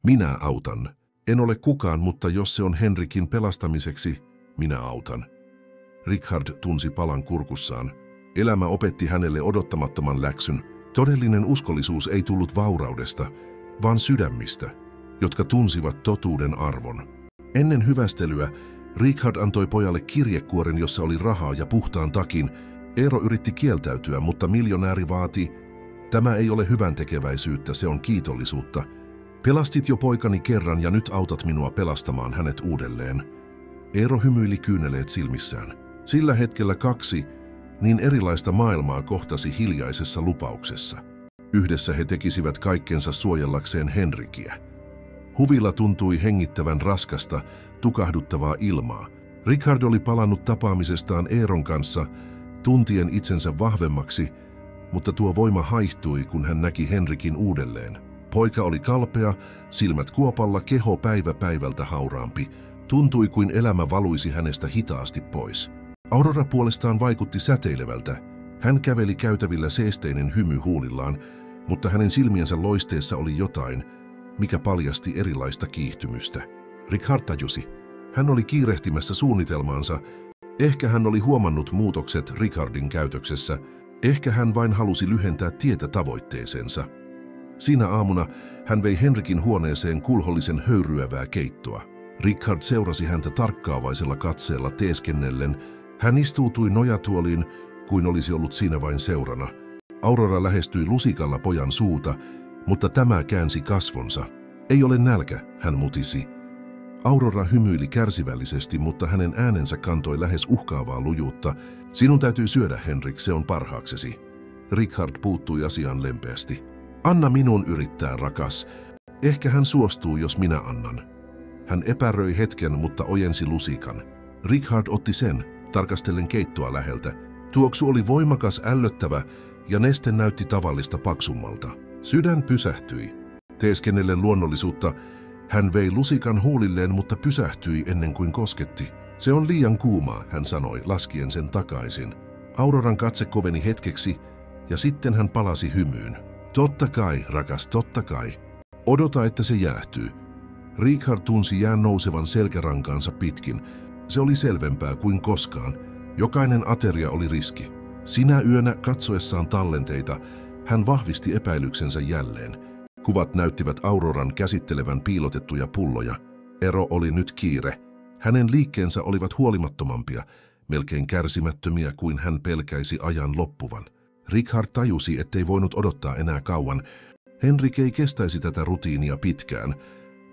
Speaker 1: Minä autan. En ole kukaan, mutta jos se on Henrikin pelastamiseksi, minä autan. Richard tunsi palan kurkussaan. Elämä opetti hänelle odottamattoman läksyn. Todellinen uskollisuus ei tullut vauraudesta, vaan sydämistä, jotka tunsivat totuuden arvon. Ennen hyvästelyä Richard antoi pojalle kirjekuoren, jossa oli rahaa ja puhtaan takin. Eero yritti kieltäytyä, mutta miljonääri vaati, tämä ei ole hyväntekeväisyyttä, se on kiitollisuutta. Pelastit jo poikani kerran ja nyt autat minua pelastamaan hänet uudelleen. Eero hymyili kyyneleet silmissään. Sillä hetkellä kaksi niin erilaista maailmaa kohtasi hiljaisessa lupauksessa. Yhdessä he tekisivät kaikkensa suojellakseen Henrikiä. Huvila tuntui hengittävän raskasta, tukahduttavaa ilmaa. Richard oli palannut tapaamisestaan Eeron kanssa, tuntien itsensä vahvemmaksi, mutta tuo voima haihtui, kun hän näki Henrikin uudelleen. Poika oli kalpea, silmät kuopalla, keho päivä päivältä hauraampi. Tuntui kuin elämä valuisi hänestä hitaasti pois. Aurora puolestaan vaikutti säteilevältä. Hän käveli käytävillä seesteinen hymy huulillaan, mutta hänen silmiensä loisteessa oli jotain, mikä paljasti erilaista kiihtymystä. Richard tajusi. Hän oli kiirehtimässä suunnitelmaansa. Ehkä hän oli huomannut muutokset Richardin käytöksessä. Ehkä hän vain halusi lyhentää tietä tavoitteeseensa. Siinä aamuna hän vei Henrikin huoneeseen kulhollisen höyryävää keittoa. Richard seurasi häntä tarkkaavaisella katseella teeskennellen. Hän istuutui nojatuoliin, kuin olisi ollut siinä vain seurana. Aurora lähestyi lusikalla pojan suuta, mutta tämä käänsi kasvonsa. Ei ole nälkä, hän mutisi. Aurora hymyili kärsivällisesti, mutta hänen äänensä kantoi lähes uhkaavaa lujuutta. Sinun täytyy syödä, Henrik, se on parhaaksesi. Richard puuttui asiaan lempeästi. Anna minun yrittää, rakas. Ehkä hän suostuu, jos minä annan. Hän epäröi hetken, mutta ojensi lusikan. Richard otti sen, tarkastellen keittoa läheltä. Tuoksu oli voimakas, ällöttävä, ja neste näytti tavallista paksummalta. Sydän pysähtyi. Teeskennellen luonnollisuutta, hän vei lusikan huulilleen, mutta pysähtyi ennen kuin kosketti. Se on liian kuumaa, hän sanoi, laskien sen takaisin. Auroran katse koveni hetkeksi, ja sitten hän palasi hymyyn. Totta kai, rakas, totta kai. Odota, että se jäähtyy. Richard tunsi jään nousevan selkärankaansa pitkin. Se oli selvempää kuin koskaan. Jokainen ateria oli riski. Sinä yönä katsoessaan tallenteita, hän vahvisti epäilyksensä jälleen. Kuvat näyttivät Auroran käsittelevän piilotettuja pulloja. Ero oli nyt kiire. Hänen liikkeensä olivat huolimattomampia, melkein kärsimättömiä kuin hän pelkäisi ajan loppuvan. Richard tajusi, ettei voinut odottaa enää kauan. Henrik ei kestäisi tätä rutiinia pitkään,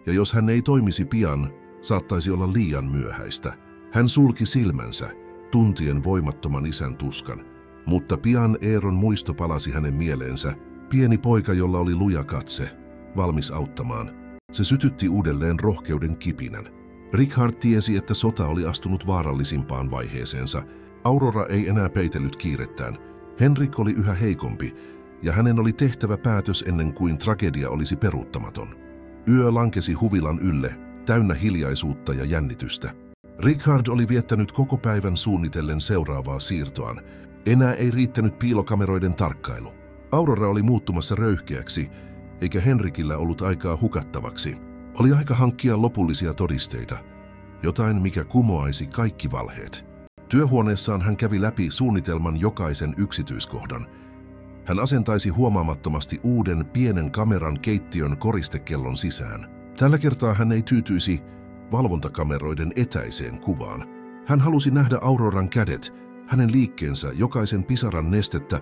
Speaker 1: ja jos hän ei toimisi pian, saattaisi olla liian myöhäistä. Hän sulki silmänsä, tuntien voimattoman isän tuskan. Mutta pian Eeron muisto palasi hänen mieleensä, pieni poika, jolla oli luja katse, valmis auttamaan. Se sytytti uudelleen rohkeuden kipinän. Richard tiesi, että sota oli astunut vaarallisimpaan vaiheeseensa. Aurora ei enää peitellyt kiirettään. Henrik oli yhä heikompi, ja hänen oli tehtävä päätös ennen kuin tragedia olisi peruuttamaton. Yö lankesi huvilan ylle, täynnä hiljaisuutta ja jännitystä. Richard oli viettänyt koko päivän suunnitellen seuraavaa siirtoaan. Enää ei riittänyt piilokameroiden tarkkailu. Aurora oli muuttumassa röyhkeäksi, eikä Henrikillä ollut aikaa hukattavaksi. Oli aika hankkia lopullisia todisteita. Jotain, mikä kumoaisi kaikki valheet. Työhuoneessaan hän kävi läpi suunnitelman jokaisen yksityiskohdan. Hän asentaisi huomaamattomasti uuden pienen kameran keittiön koristekellon sisään. Tällä kertaa hän ei tyytyisi valvontakameroiden etäiseen kuvaan. Hän halusi nähdä Auroran kädet, hänen liikkeensä, jokaisen pisaran nestettä,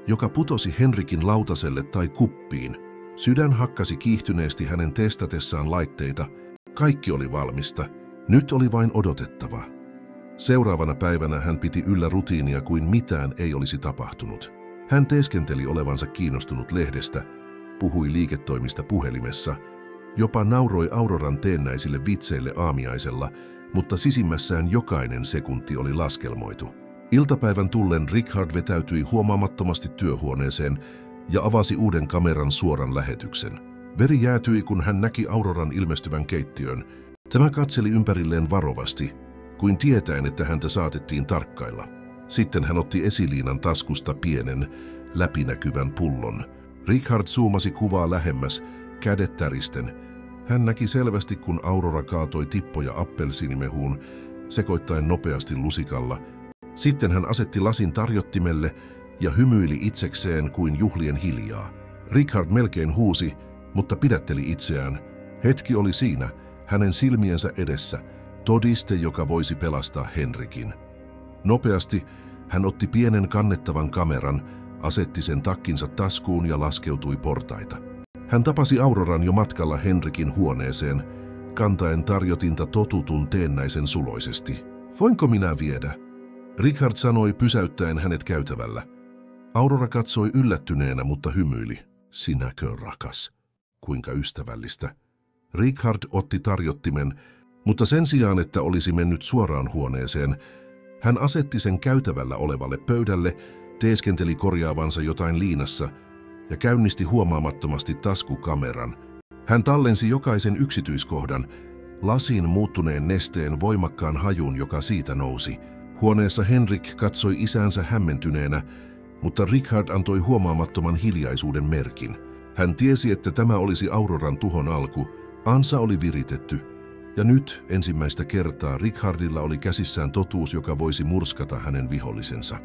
Speaker 1: joka putosi Henrikin lautaselle tai kuppiin. Sydän hakkasi kiihtyneesti hänen testatessaan laitteita. Kaikki oli valmista. Nyt oli vain odotettava. Seuraavana päivänä hän piti yllä rutiinia kuin mitään ei olisi tapahtunut. Hän teeskenteli olevansa kiinnostunut lehdestä, puhui liiketoimista puhelimessa, jopa nauroi Auroran teennäisille vitseille aamiaisella, mutta sisimmässään jokainen sekunti oli laskelmoitu. Iltapäivän tullen Richard vetäytyi huomaamattomasti työhuoneeseen ja avasi uuden kameran suoran lähetyksen. Veri jäätyi, kun hän näki Auroran ilmestyvän keittiöön. Tämä katseli ympärilleen varovasti, kuin tietäen, että häntä saatettiin tarkkailla. Sitten hän otti esiliinan taskusta pienen, läpinäkyvän pullon. Richard zoomasi kuvaa lähemmäs, kädet täristen. Hän näki selvästi, kun Aurora kaatoi tippoja appelsiinimehuun, sekoittaen nopeasti lusikalla. Sitten hän asetti lasin tarjottimelle ja hymyili itsekseen kuin juhlien hiljaa. Richard melkein huusi, mutta pidätteli itseään. Hetki oli siinä, hänen silmiensä edessä, todiste, joka voisi pelastaa Henrikin. Nopeasti hän otti pienen kannettavan kameran, asetti sen takkinsa taskuun ja laskeutui portaita. Hän tapasi Auroran jo matkalla Henrikin huoneeseen, kantaen tarjotinta totutun teennäisen suloisesti. Voinko minä viedä? Richard sanoi pysäyttäen hänet käytävällä. Aurora katsoi yllättyneenä, mutta hymyili. Sinäkö, rakas? Kuinka ystävällistä. Richard otti tarjottimen, mutta sen sijaan, että olisi mennyt suoraan huoneeseen, hän asetti sen käytävällä olevalle pöydälle, teeskenteli korjaavansa jotain liinassa ja käynnisti huomaamattomasti taskukameran. Hän tallensi jokaisen yksityiskohdan, lasin muuttuneen nesteen voimakkaan hajun, joka siitä nousi. Huoneessa Henrik katsoi isänsä hämmentyneenä, mutta Richard antoi huomaamattoman hiljaisuuden merkin. Hän tiesi, että tämä olisi Auroran tuhon alku. Ansa oli viritetty. Ja nyt ensimmäistä kertaa Richardilla oli käsissään totuus, joka voisi murskata hänen vihollisensa.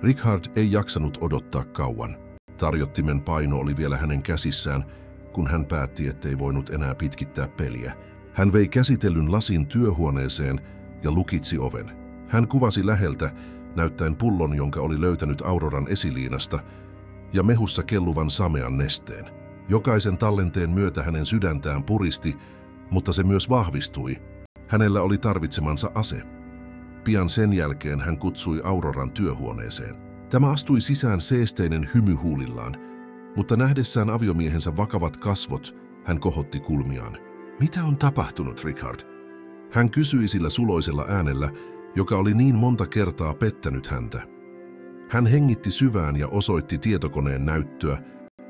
Speaker 1: Richard ei jaksanut odottaa kauan. Tarjottimen paino oli vielä hänen käsissään, kun hän päätti, ettei voinut enää pitkittää peliä. Hän vei käsitellyn lasin työhuoneeseen ja lukitsi oven. Hän kuvasi läheltä, näyttäen pullon, jonka oli löytänyt Auroran esiliinasta, ja mehussa kelluvan samean nesteen. Jokaisen tallenteen myötä hänen sydäntään puristi, mutta se myös vahvistui. Hänellä oli tarvitsemansa ase. Pian sen jälkeen hän kutsui Auroran työhuoneeseen. Tämä astui sisään seesteinen hymy huulillaan, mutta nähdessään aviomiehensä vakavat kasvot, hän kohotti kulmiaan. Mitä on tapahtunut, Richard? Hän kysyi sillä suloisella äänellä, joka oli niin monta kertaa pettänyt häntä. Hän hengitti syvään ja osoitti tietokoneen näyttöä,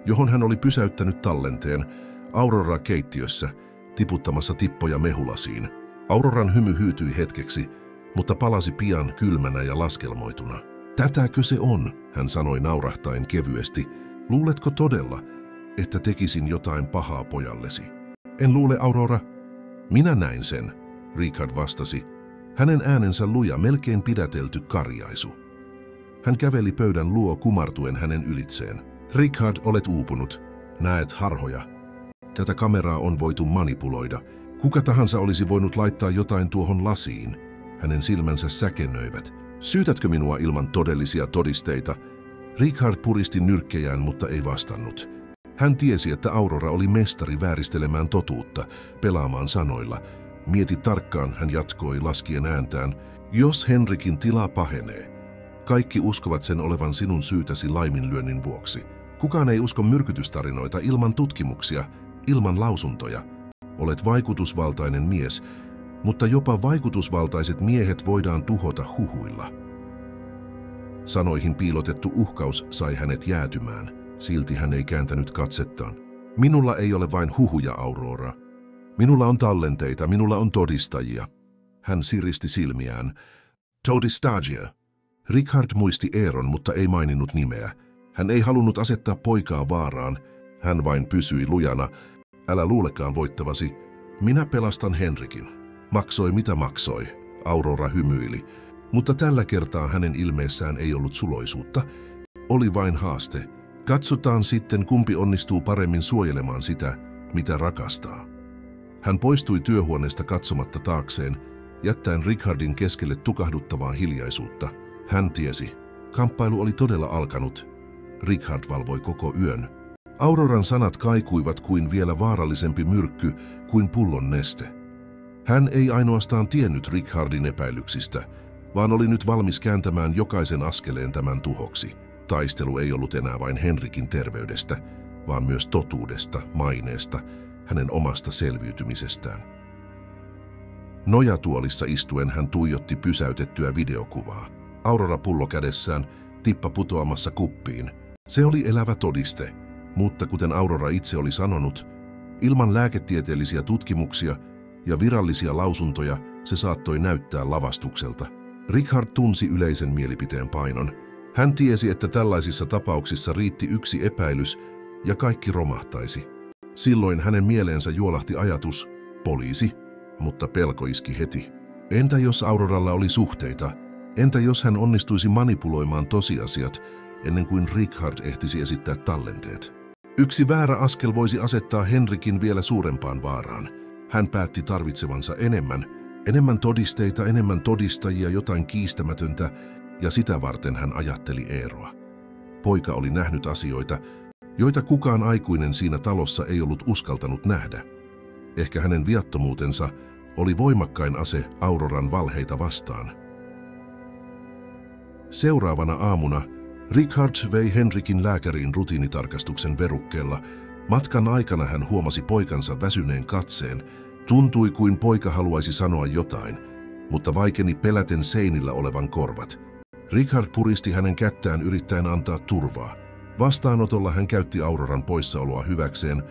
Speaker 1: johon hän oli pysäyttänyt tallenteen Aurora keittiössä, tiputtamassa tippoja mehulasiin. Auroran hymy hyytyi hetkeksi, mutta palasi pian kylmänä ja laskelmoituna. Tätäkö se on, hän sanoi naurahtaen kevyesti. Luuletko todella, että tekisin jotain pahaa pojallesi? En luule, Aurora. Minä näin sen, Richard vastasi. Hänen äänensä luja, melkein pidätelty karjaisu. Hän käveli pöydän luo kumartuen hänen ylitseen. Richard, olet uupunut. Näet harhoja. Tätä kameraa on voitu manipuloida. Kuka tahansa olisi voinut laittaa jotain tuohon lasiin. Hänen silmänsä säkennöivät. Syytätkö minua ilman todellisia todisteita? Richard puristi nyrkkejään, mutta ei vastannut. Hän tiesi, että Aurora oli mestari vääristelemään totuutta, pelaamaan sanoilla. Mieti tarkkaan, hän jatkoi laskien ääntään. Jos Henrikin tila pahenee, kaikki uskovat sen olevan sinun syytäsi laiminlyönnin vuoksi. Kukaan ei usko myrkytystarinoita ilman tutkimuksia, ilman lausuntoja. Olet vaikutusvaltainen mies, mutta jopa vaikutusvaltaiset miehet voidaan tuhota huhuilla. Sanoihin piilotettu uhkaus sai hänet jäätymään. Silti hän ei kääntänyt katsettaan. Minulla ei ole vain huhuja, Aurora. Minulla on tallenteita, minulla on todistajia. Hän siristi silmiään. Todistajia. Richard muisti Eeron, mutta ei maininnut nimeä. Hän ei halunnut asettaa poikaa vaaraan. Hän vain pysyi lujana. Älä luulekaan voittavasi. Minä pelastan Henrikin. Maksoi mitä maksoi. Aurora hymyili. Mutta tällä kertaa hänen ilmeessään ei ollut suloisuutta. Oli vain haaste. Katsotaan sitten, kumpi onnistuu paremmin suojelemaan sitä, mitä rakastaa. Hän poistui työhuoneesta katsomatta taakseen, jättäen Richardin keskelle tukahduttavaa hiljaisuutta. Hän tiesi. Kamppailu oli todella alkanut. Richard valvoi koko yön. Auroran sanat kaikuivat kuin vielä vaarallisempi myrkky kuin pullon neste. Hän ei ainoastaan tiennyt Richardin epäilyksistä, vaan oli nyt valmis kääntämään jokaisen askeleen tämän tuhoksi. Taistelu ei ollut enää vain Henrikin terveydestä, vaan myös totuudesta, maineesta, hänen omasta selviytymisestään. Nojatuolissa istuen hän tuijotti pysäytettyä videokuvaa. Aurora pullo kädessään, tippa putoamassa kuppiin. Se oli elävä todiste, mutta kuten Aurora itse oli sanonut, ilman lääketieteellisiä tutkimuksia ja virallisia lausuntoja se saattoi näyttää lavastukselta. Richard tunsi yleisen mielipiteen painon. Hän tiesi, että tällaisissa tapauksissa riitti yksi epäilys ja kaikki romahtaisi. Silloin hänen mieleensä juolahti ajatus, poliisi, mutta pelko iski heti. Entä jos Auroralla oli suhteita? Entä jos hän onnistuisi manipuloimaan tosiasiat ennen kuin Richard ehtisi esittää tallenteet? Yksi väärä askel voisi asettaa Henrikin vielä suurempaan vaaraan. Hän päätti tarvitsevansa enemmän todisteita, enemmän todistajia, jotain kiistämätöntä, ja sitä varten hän ajatteli Eeroa. Poika oli nähnyt asioita, joita kukaan aikuinen siinä talossa ei ollut uskaltanut nähdä. Ehkä hänen viattomuutensa oli voimakkain ase Auroran valheita vastaan. Seuraavana aamuna Richard vei Henrikin lääkäriin rutiinitarkastuksen verukkeella. Matkan aikana hän huomasi poikansa väsyneen katseen. Tuntui kuin poika haluaisi sanoa jotain, mutta vaikeni peläten seinillä olevan korvat. Richard puristi hänen kättään yrittäen antaa turvaa. Vastaanotolla hän käytti Auroran poissaoloa hyväkseen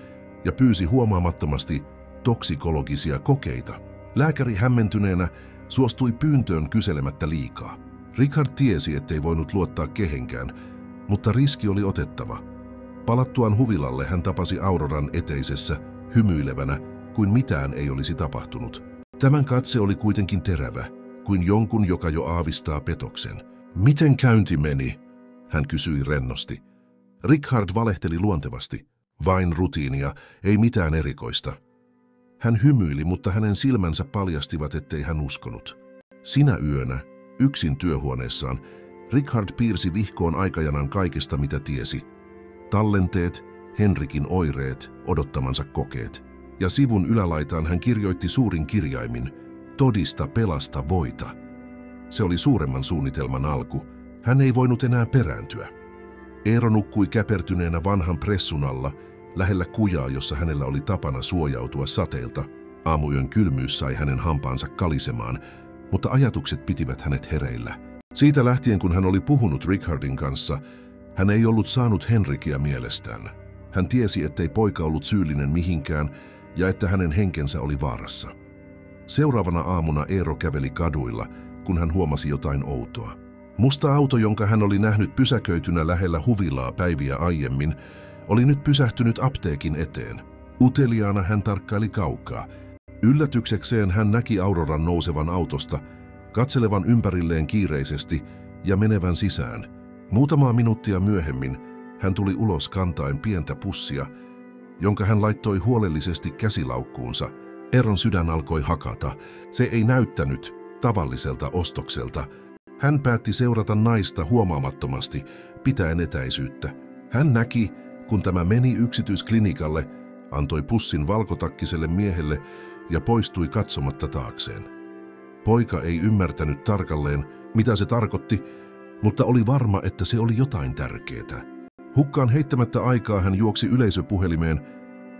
Speaker 1: ja pyysi huomaamattomasti toksikologisia kokeita. Lääkäri hämmentyneenä suostui pyyntöön kyselemättä liikaa. Richard tiesi, ettei voinut luottaa kehenkään, mutta riski oli otettava. Palattuaan huvilalle hän tapasi Auroran eteisessä, hymyilevänä, kuin mitään ei olisi tapahtunut. Tämän katse oli kuitenkin terävä, kuin jonkun, joka jo aavistaa petoksen. Miten käynti meni? Hän kysyi rennosti. Richard valehteli luontevasti. Vain rutiinia, ei mitään erikoista. Hän hymyili, mutta hänen silmänsä paljastivat, ettei hän uskonut. Sinä yönä, yksin työhuoneessaan, Richard piirsi vihkoon aikajanan kaikesta, mitä tiesi. Tallenteet, Henrikin oireet, odottamansa kokeet. Ja sivun ylälaitaan hän kirjoitti suurin kirjaimin, todista, pelasta, voita. Se oli suuremman suunnitelman alku. Hän ei voinut enää perääntyä. Eero nukkui käpertyneenä vanhan pressun alla, lähellä kujaa, jossa hänellä oli tapana suojautua sateilta. Aamuyön kylmyys sai hänen hampaansa kalisemaan, mutta ajatukset pitivät hänet hereillä. Siitä lähtien, kun hän oli puhunut Richardin kanssa, hän ei ollut saanut Henrikia mielestään. Hän tiesi, ettei poika ollut syyllinen mihinkään ja että hänen henkensä oli vaarassa. Seuraavana aamuna Eero käveli kaduilla, kun hän huomasi jotain outoa. Musta auto, jonka hän oli nähnyt pysäköitynä lähellä huvilaa päiviä aiemmin, oli nyt pysähtynyt apteekin eteen. Uteliaana hän tarkkaili kaukaa. Yllätyksekseen hän näki Auroran nousevan autosta, katselevan ympärilleen kiireisesti ja menevän sisään. Muutamaa minuuttia myöhemmin hän tuli ulos kantaen pientä pussia, jonka hän laittoi huolellisesti käsilaukkuunsa. Eeron sydän alkoi hakata. Se ei näyttänyt tavalliselta ostokselta. Hän päätti seurata naista huomaamattomasti, pitäen etäisyyttä. Hän näki, kun tämä meni yksityisklinikalle, antoi pussin valkotakkiselle miehelle ja poistui katsomatta taakseen. Poika ei ymmärtänyt tarkalleen, mitä se tarkoitti, mutta oli varma, että se oli jotain tärkeää. Hukkaan heittämättä aikaa hän juoksi yleisöpuhelimeen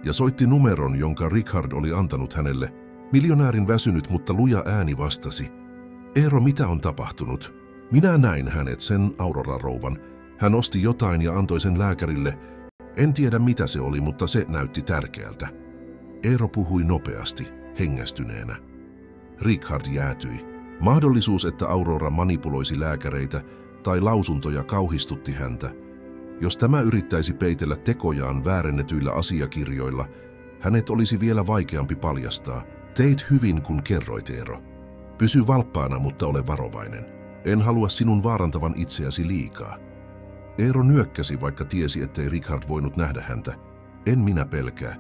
Speaker 1: ja soitti numeron, jonka Richard oli antanut hänelle. Miljonäärin väsynyt, mutta luja ääni vastasi. Eero, mitä on tapahtunut? Minä näin hänet, sen Aurora-rouvan. Hän osti jotain ja antoi sen lääkärille. En tiedä mitä se oli, mutta se näytti tärkeältä. Eero puhui nopeasti, hengästyneenä. Richard jäätyi. Mahdollisuus, että Aurora manipuloisi lääkäreitä tai lausuntoja kauhistutti häntä. Jos tämä yrittäisi peitellä tekojaan väärennetyillä asiakirjoilla, hänet olisi vielä vaikeampi paljastaa. Teit hyvin, kun kerroit, Eero. Pysy valppaana, mutta ole varovainen. En halua sinun vaarantavan itseäsi liikaa. Eero nyökkäsi, vaikka tiesi, ettei Richard voinut nähdä häntä. En minä pelkää.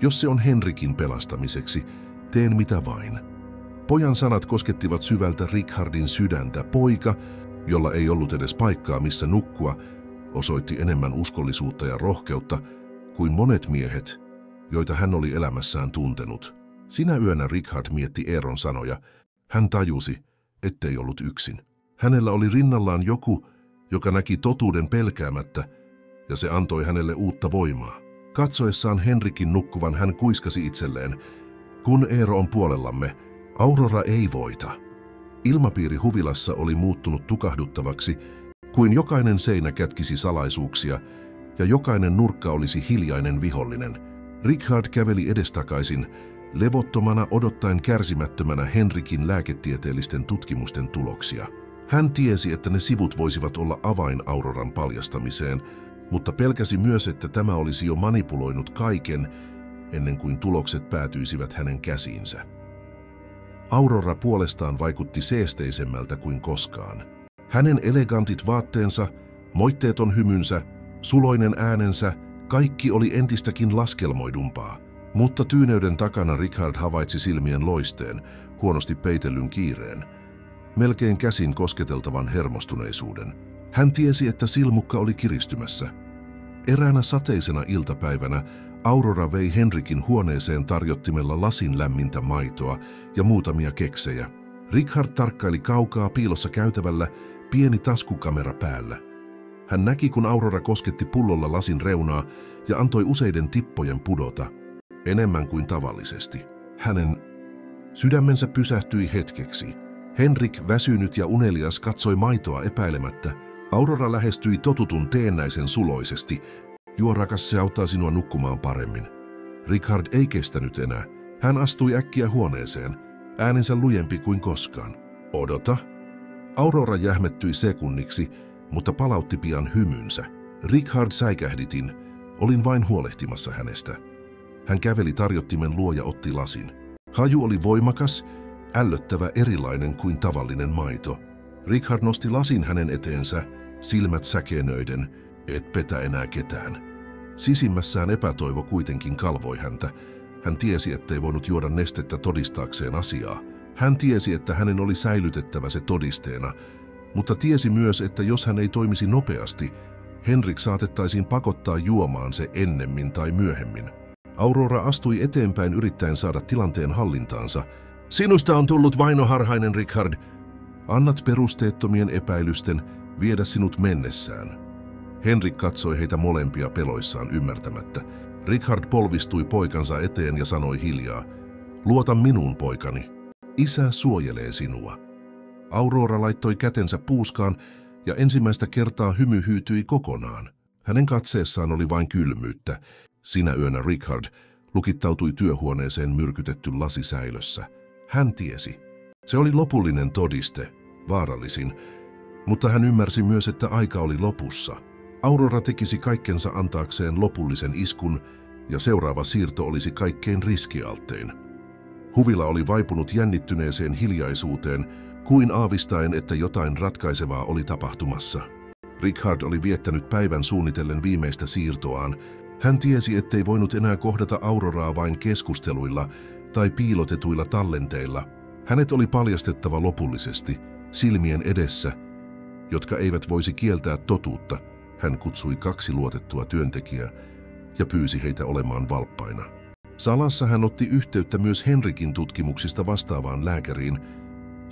Speaker 1: Jos se on Henrikin pelastamiseksi, teen mitä vain. Pojan sanat koskettivat syvältä Richardin sydäntä. Poika, jolla ei ollut edes paikkaa missä nukkua, osoitti enemmän uskollisuutta ja rohkeutta kuin monet miehet, joita hän oli elämässään tuntenut. Sinä yönä Richard mietti Eeron sanoja. Hän tajusi, ettei ollut yksin. Hänellä oli rinnallaan joku, joka näki totuuden pelkäämättä, ja se antoi hänelle uutta voimaa. Katsoessaan Henrikin nukkuvan hän kuiskasi itselleen, kun Eero on puolellamme, Aurora ei voita. Ilmapiiri huvilassa oli muuttunut tukahduttavaksi, kuin jokainen seinä kätkisi salaisuuksia, ja jokainen nurkka olisi hiljainen vihollinen. Richard käveli edestakaisin, levottomana odottaen kärsimättömänä Henrikin lääketieteellisten tutkimusten tuloksia. Hän tiesi, että ne sivut voisivat olla avain Auroran paljastamiseen, mutta pelkäsi myös, että tämä olisi jo manipuloinut kaiken ennen kuin tulokset päätyisivät hänen käsiinsä. Aurora puolestaan vaikutti seesteisemmältä kuin koskaan. Hänen elegantit vaatteensa, moitteeton hymynsä, suloinen äänensä, kaikki oli entistäkin laskelmoidumpaa. Mutta tyyneyden takana Richard havaitsi silmien loisteen, huonosti peitellyn kiireen, melkein käsin kosketeltavan hermostuneisuuden. Hän tiesi, että silmukka oli kiristymässä. Eräänä sateisena iltapäivänä Aurora vei Henrikin huoneeseen tarjottimella lasin lämmintä maitoa ja muutamia keksejä. Richard tarkkaili kaukaa piilossa käytävällä, pieni taskukamera päällä. Hän näki, kun Aurora kosketti pullolla lasin reunaa ja antoi useiden tippojen pudota, enemmän kuin tavallisesti. Hänen sydämensä pysähtyi hetkeksi. Henrik, väsynyt ja unelias, katsoi maitoa epäilemättä. Aurora lähestyi totutun teennäisen suloisesti. Juo, rakas, se auttaa sinua nukkumaan paremmin. Richard ei kestänyt enää. Hän astui äkkiä huoneeseen, äänensä lujempi kuin koskaan. Odota. Aurora jähmettyi sekunniksi, mutta palautti pian hymynsä. Richard, säikähditin. Olin vain huolehtimassa hänestä. Hän käveli tarjottimen luo ja otti lasin. Haju oli voimakas, ällöttävä, erilainen kuin tavallinen maito. Richard nosti lasin hänen eteensä, silmät säkenöiden, et petä enää ketään. Sisimmässään epätoivo kuitenkin kalvoi häntä. Hän tiesi, ettei voinut juoda nestettä todistaakseen asiaa. Hän tiesi, että hänen oli säilytettävä se todisteena, mutta tiesi myös, että jos hän ei toimisi nopeasti, Henrik saatettaisiin pakottaa juomaan se ennemmin tai myöhemmin. Aurora astui eteenpäin yrittäen saada tilanteen hallintaansa. Sinusta on tullut vainoharhainen, Richard. Annat perusteettomien epäilysten viedä sinut mennessään. Henrik katsoi heitä molempia peloissaan ymmärtämättä. Richard polvistui poikansa eteen ja sanoi hiljaa, luota minuun, poikani. Isä suojelee sinua. Aurora laittoi kätensä puuskaan ja ensimmäistä kertaa hymy hyytyi kokonaan. Hänen katseessaan oli vain kylmyyttä. Sinä yönä Richard lukittautui työhuoneeseen myrkytetty lasi säilössä. Hän tiesi. Se oli lopullinen todiste, vaarallisin, mutta hän ymmärsi myös, että aika oli lopussa. Aurora tekisi kaikkensa antaakseen lopullisen iskun, ja seuraava siirto olisi kaikkein riskialttein. Huvila oli vaipunut jännittyneeseen hiljaisuuteen, kuin aavistaen, että jotain ratkaisevaa oli tapahtumassa. Richard oli viettänyt päivän suunnitellen viimeistä siirtoaan. Hän tiesi, ettei voinut enää kohdata Auroraa vain keskusteluilla tai piilotetuilla tallenteilla. Hänet oli paljastettava lopullisesti, silmien edessä, jotka eivät voisi kieltää totuutta. Hän kutsui 2 luotettua työntekijää ja pyysi heitä olemaan valppaina. Salassa hän otti yhteyttä myös Henrikin tutkimuksista vastaavaan lääkäriin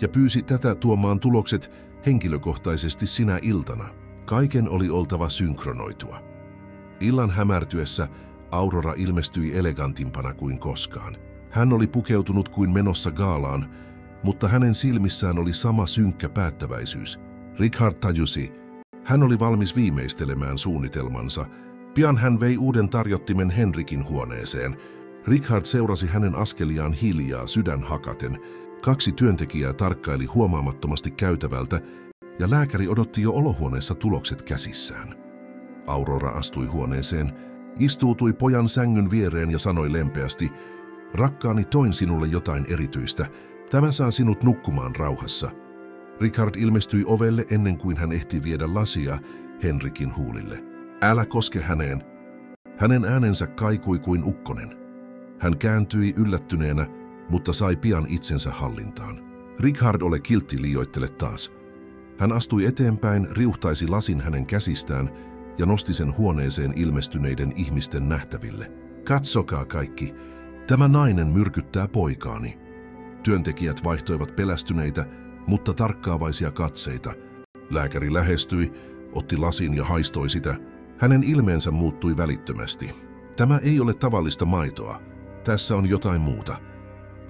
Speaker 1: ja pyysi tätä tuomaan tulokset henkilökohtaisesti sinä iltana. Kaiken oli oltava synkronoitua. Illan hämärtyessä Aurora ilmestyi elegantimpana kuin koskaan. Hän oli pukeutunut kuin menossa gaalaan, mutta hänen silmissään oli sama synkkä päättäväisyys. Richard tajusi, hän oli valmis viimeistelemään suunnitelmansa. Pian hän vei uuden tarjottimen Henrikin huoneeseen. Richard seurasi hänen askeliaan hiljaa sydän hakaten. 2 työntekijää tarkkaili huomaamattomasti käytävältä ja lääkäri odotti jo olohuoneessa tulokset käsissään. Aurora astui huoneeseen, istuutui pojan sängyn viereen ja sanoi lempeästi, rakkaani, toin sinulle jotain erityistä. Tämä saa sinut nukkumaan rauhassa. Richard ilmestyi ovelle ennen kuin hän ehti viedä lasia Henrikin huulille. Älä koske häneen. Hänen äänensä kaikui kuin ukkonen. Hän kääntyi yllättyneenä, mutta sai pian itsensä hallintaan. Richard, ole kiltti, liioittele taas. Hän astui eteenpäin, riuhtaisi lasin hänen käsistään ja nosti sen huoneeseen ilmestyneiden ihmisten nähtäville. Katsokaa kaikki, tämä nainen myrkyttää poikaani. Työntekijät vaihtoivat pelästyneitä, mutta tarkkaavaisia katseita. Lääkäri lähestyi, otti lasin ja haistoi sitä. Hänen ilmeensä muuttui välittömästi. Tämä ei ole tavallista maitoa. Tässä on jotain muuta.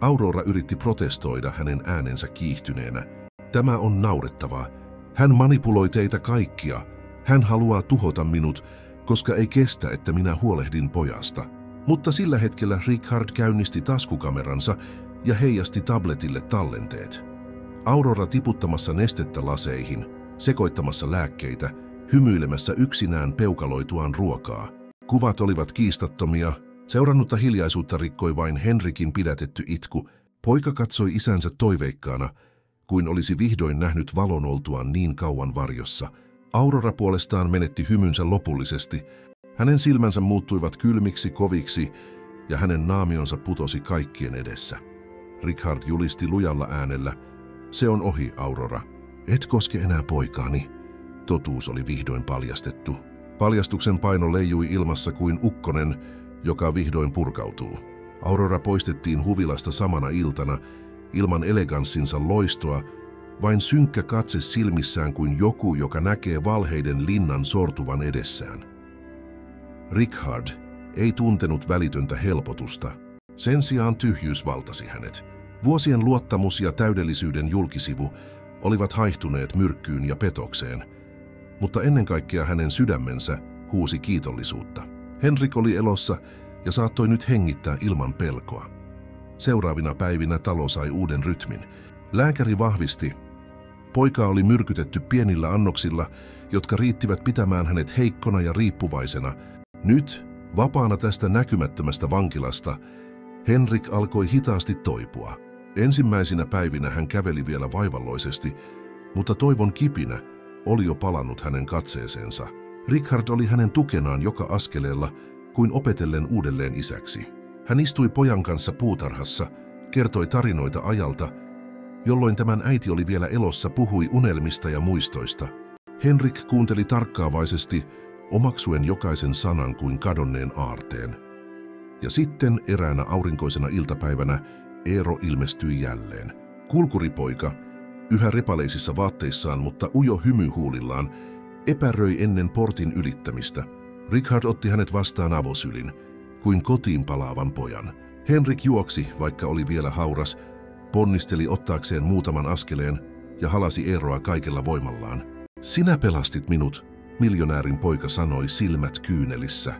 Speaker 1: Aurora yritti protestoida, hänen äänensä kiihtyneenä. Tämä on naurettavaa. Hän manipuloi teitä kaikkia. Hän haluaa tuhota minut, koska ei kestä, että minä huolehdin pojasta. Mutta sillä hetkellä Richard käynnisti taskukameransa ja heijasti tabletille tallenteet. Aurora tiputtamassa nestettä laseihin, sekoittamassa lääkkeitä, hymyilemässä yksinään peukaloituaan ruokaa. Kuvat olivat kiistattomia. Seurannutta hiljaisuutta rikkoi vain Henrikin pidätetty itku. Poika katsoi isänsä toiveikkaana, kuin olisi vihdoin nähnyt valon oltuaan niin kauan varjossa. Aurora puolestaan menetti hymynsä lopullisesti. Hänen silmänsä muuttuivat kylmiksi, koviksi, ja hänen naamionsa putosi kaikkien edessä. Richard julisti lujalla äänellä, se on ohi, Aurora. Et koske enää poikaani. Totuus oli vihdoin paljastettu. Paljastuksen paino leijui ilmassa kuin ukkonen, joka vihdoin purkautuu. Aurora poistettiin huvilasta samana iltana, ilman eleganssinsa loistoa, vain synkkä katse silmissään kuin joku, joka näkee valheiden linnan sortuvan edessään. Richard ei tuntenut välitöntä helpotusta. Sen sijaan tyhjyys valtasi hänet. Vuosien luottamus ja täydellisyyden julkisivu olivat haihtuneet myrkkyyn ja petokseen, mutta ennen kaikkea hänen sydämensä huusi kiitollisuutta. Henrik oli elossa ja saattoi nyt hengittää ilman pelkoa. Seuraavina päivinä talo sai uuden rytmin. Lääkäri vahvisti. Poika oli myrkytetty pienillä annoksilla, jotka riittivät pitämään hänet heikkona ja riippuvaisena. Nyt Vapaana tästä näkymättömästä vankilasta, Henrik alkoi hitaasti toipua. Ensimmäisinä päivinä hän käveli vielä vaivalloisesti, mutta toivon kipinä oli jo palannut hänen katseeseensa. Richard oli hänen tukenaan joka askeleella kuin opetellen uudelleen isäksi. Hän istui pojan kanssa puutarhassa, kertoi tarinoita ajalta, jolloin tämän äiti oli vielä elossa, puhui unelmista ja muistoista. Henrik kuunteli tarkkaavaisesti, omaksuen jokaisen sanan kuin kadonneen aarteen. Ja sitten eräänä aurinkoisena iltapäivänä Eero ilmestyi jälleen. Kulkuripoika, yhä repaleisissa vaatteissaan, mutta ujo hymy huulillaan, epäröi ennen portin ylittämistä. Richard otti hänet vastaan avosylin, kuin kotiin palaavan pojan. Henrik juoksi, vaikka oli vielä hauras, ponnisteli ottaakseen muutaman askeleen ja halasi Eeroa kaikella voimallaan. Sinä pelastit minut, miljonäärin poika sanoi, silmät kyynelissä.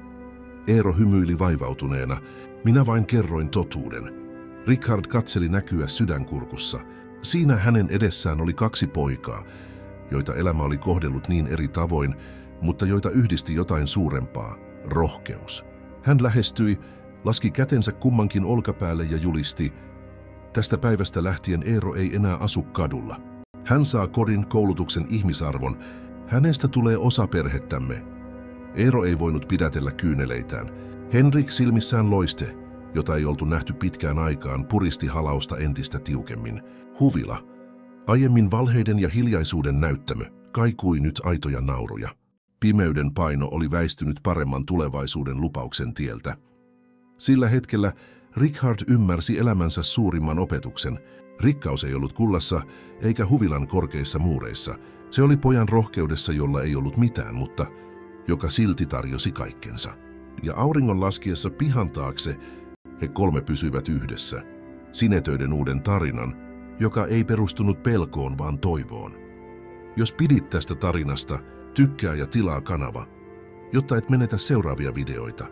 Speaker 1: Eero hymyili vaivautuneena. Minä vain kerroin totuuden. Richard katseli näkyä sydänkurkussa. Siinä hänen edessään oli 2 poikaa, joita elämä oli kohdellut niin eri tavoin, mutta joita yhdisti jotain suurempaa, rohkeus. Hän lähestyi, laski kätensä kummankin olkapäälle ja julisti: tästä päivästä lähtien Eero ei enää asu kadulla. Hän saa kodin, koulutuksen, ihmisarvon. Hänestä tulee osa perhettämme. Eero ei voinut pidätellä kyyneleitään. Henrik silmissään loiste, jota ei oltu nähty pitkään aikaan, puristi halausta entistä tiukemmin. Huvila, aiemmin valheiden ja hiljaisuuden näyttämö, kaikui nyt aitoja nauruja. Pimeyden paino oli väistynyt paremman tulevaisuuden lupauksen tieltä. Sillä hetkellä Richard ymmärsi elämänsä suurimman opetuksen. Rikkaus ei ollut kullassa eikä huvilan korkeissa muureissa. Se oli pojan rohkeudessa, jolla ei ollut mitään, mutta joka silti tarjosi kaikkensa. Ja auringon laskiessa pihan taakse he 3 pysyivät yhdessä, sinetöiden uuden tarinan, joka ei perustunut pelkoon, vaan toivoon. Jos pidit tästä tarinasta, tykkää ja tilaa kanava, jotta et menetä seuraavia videoita.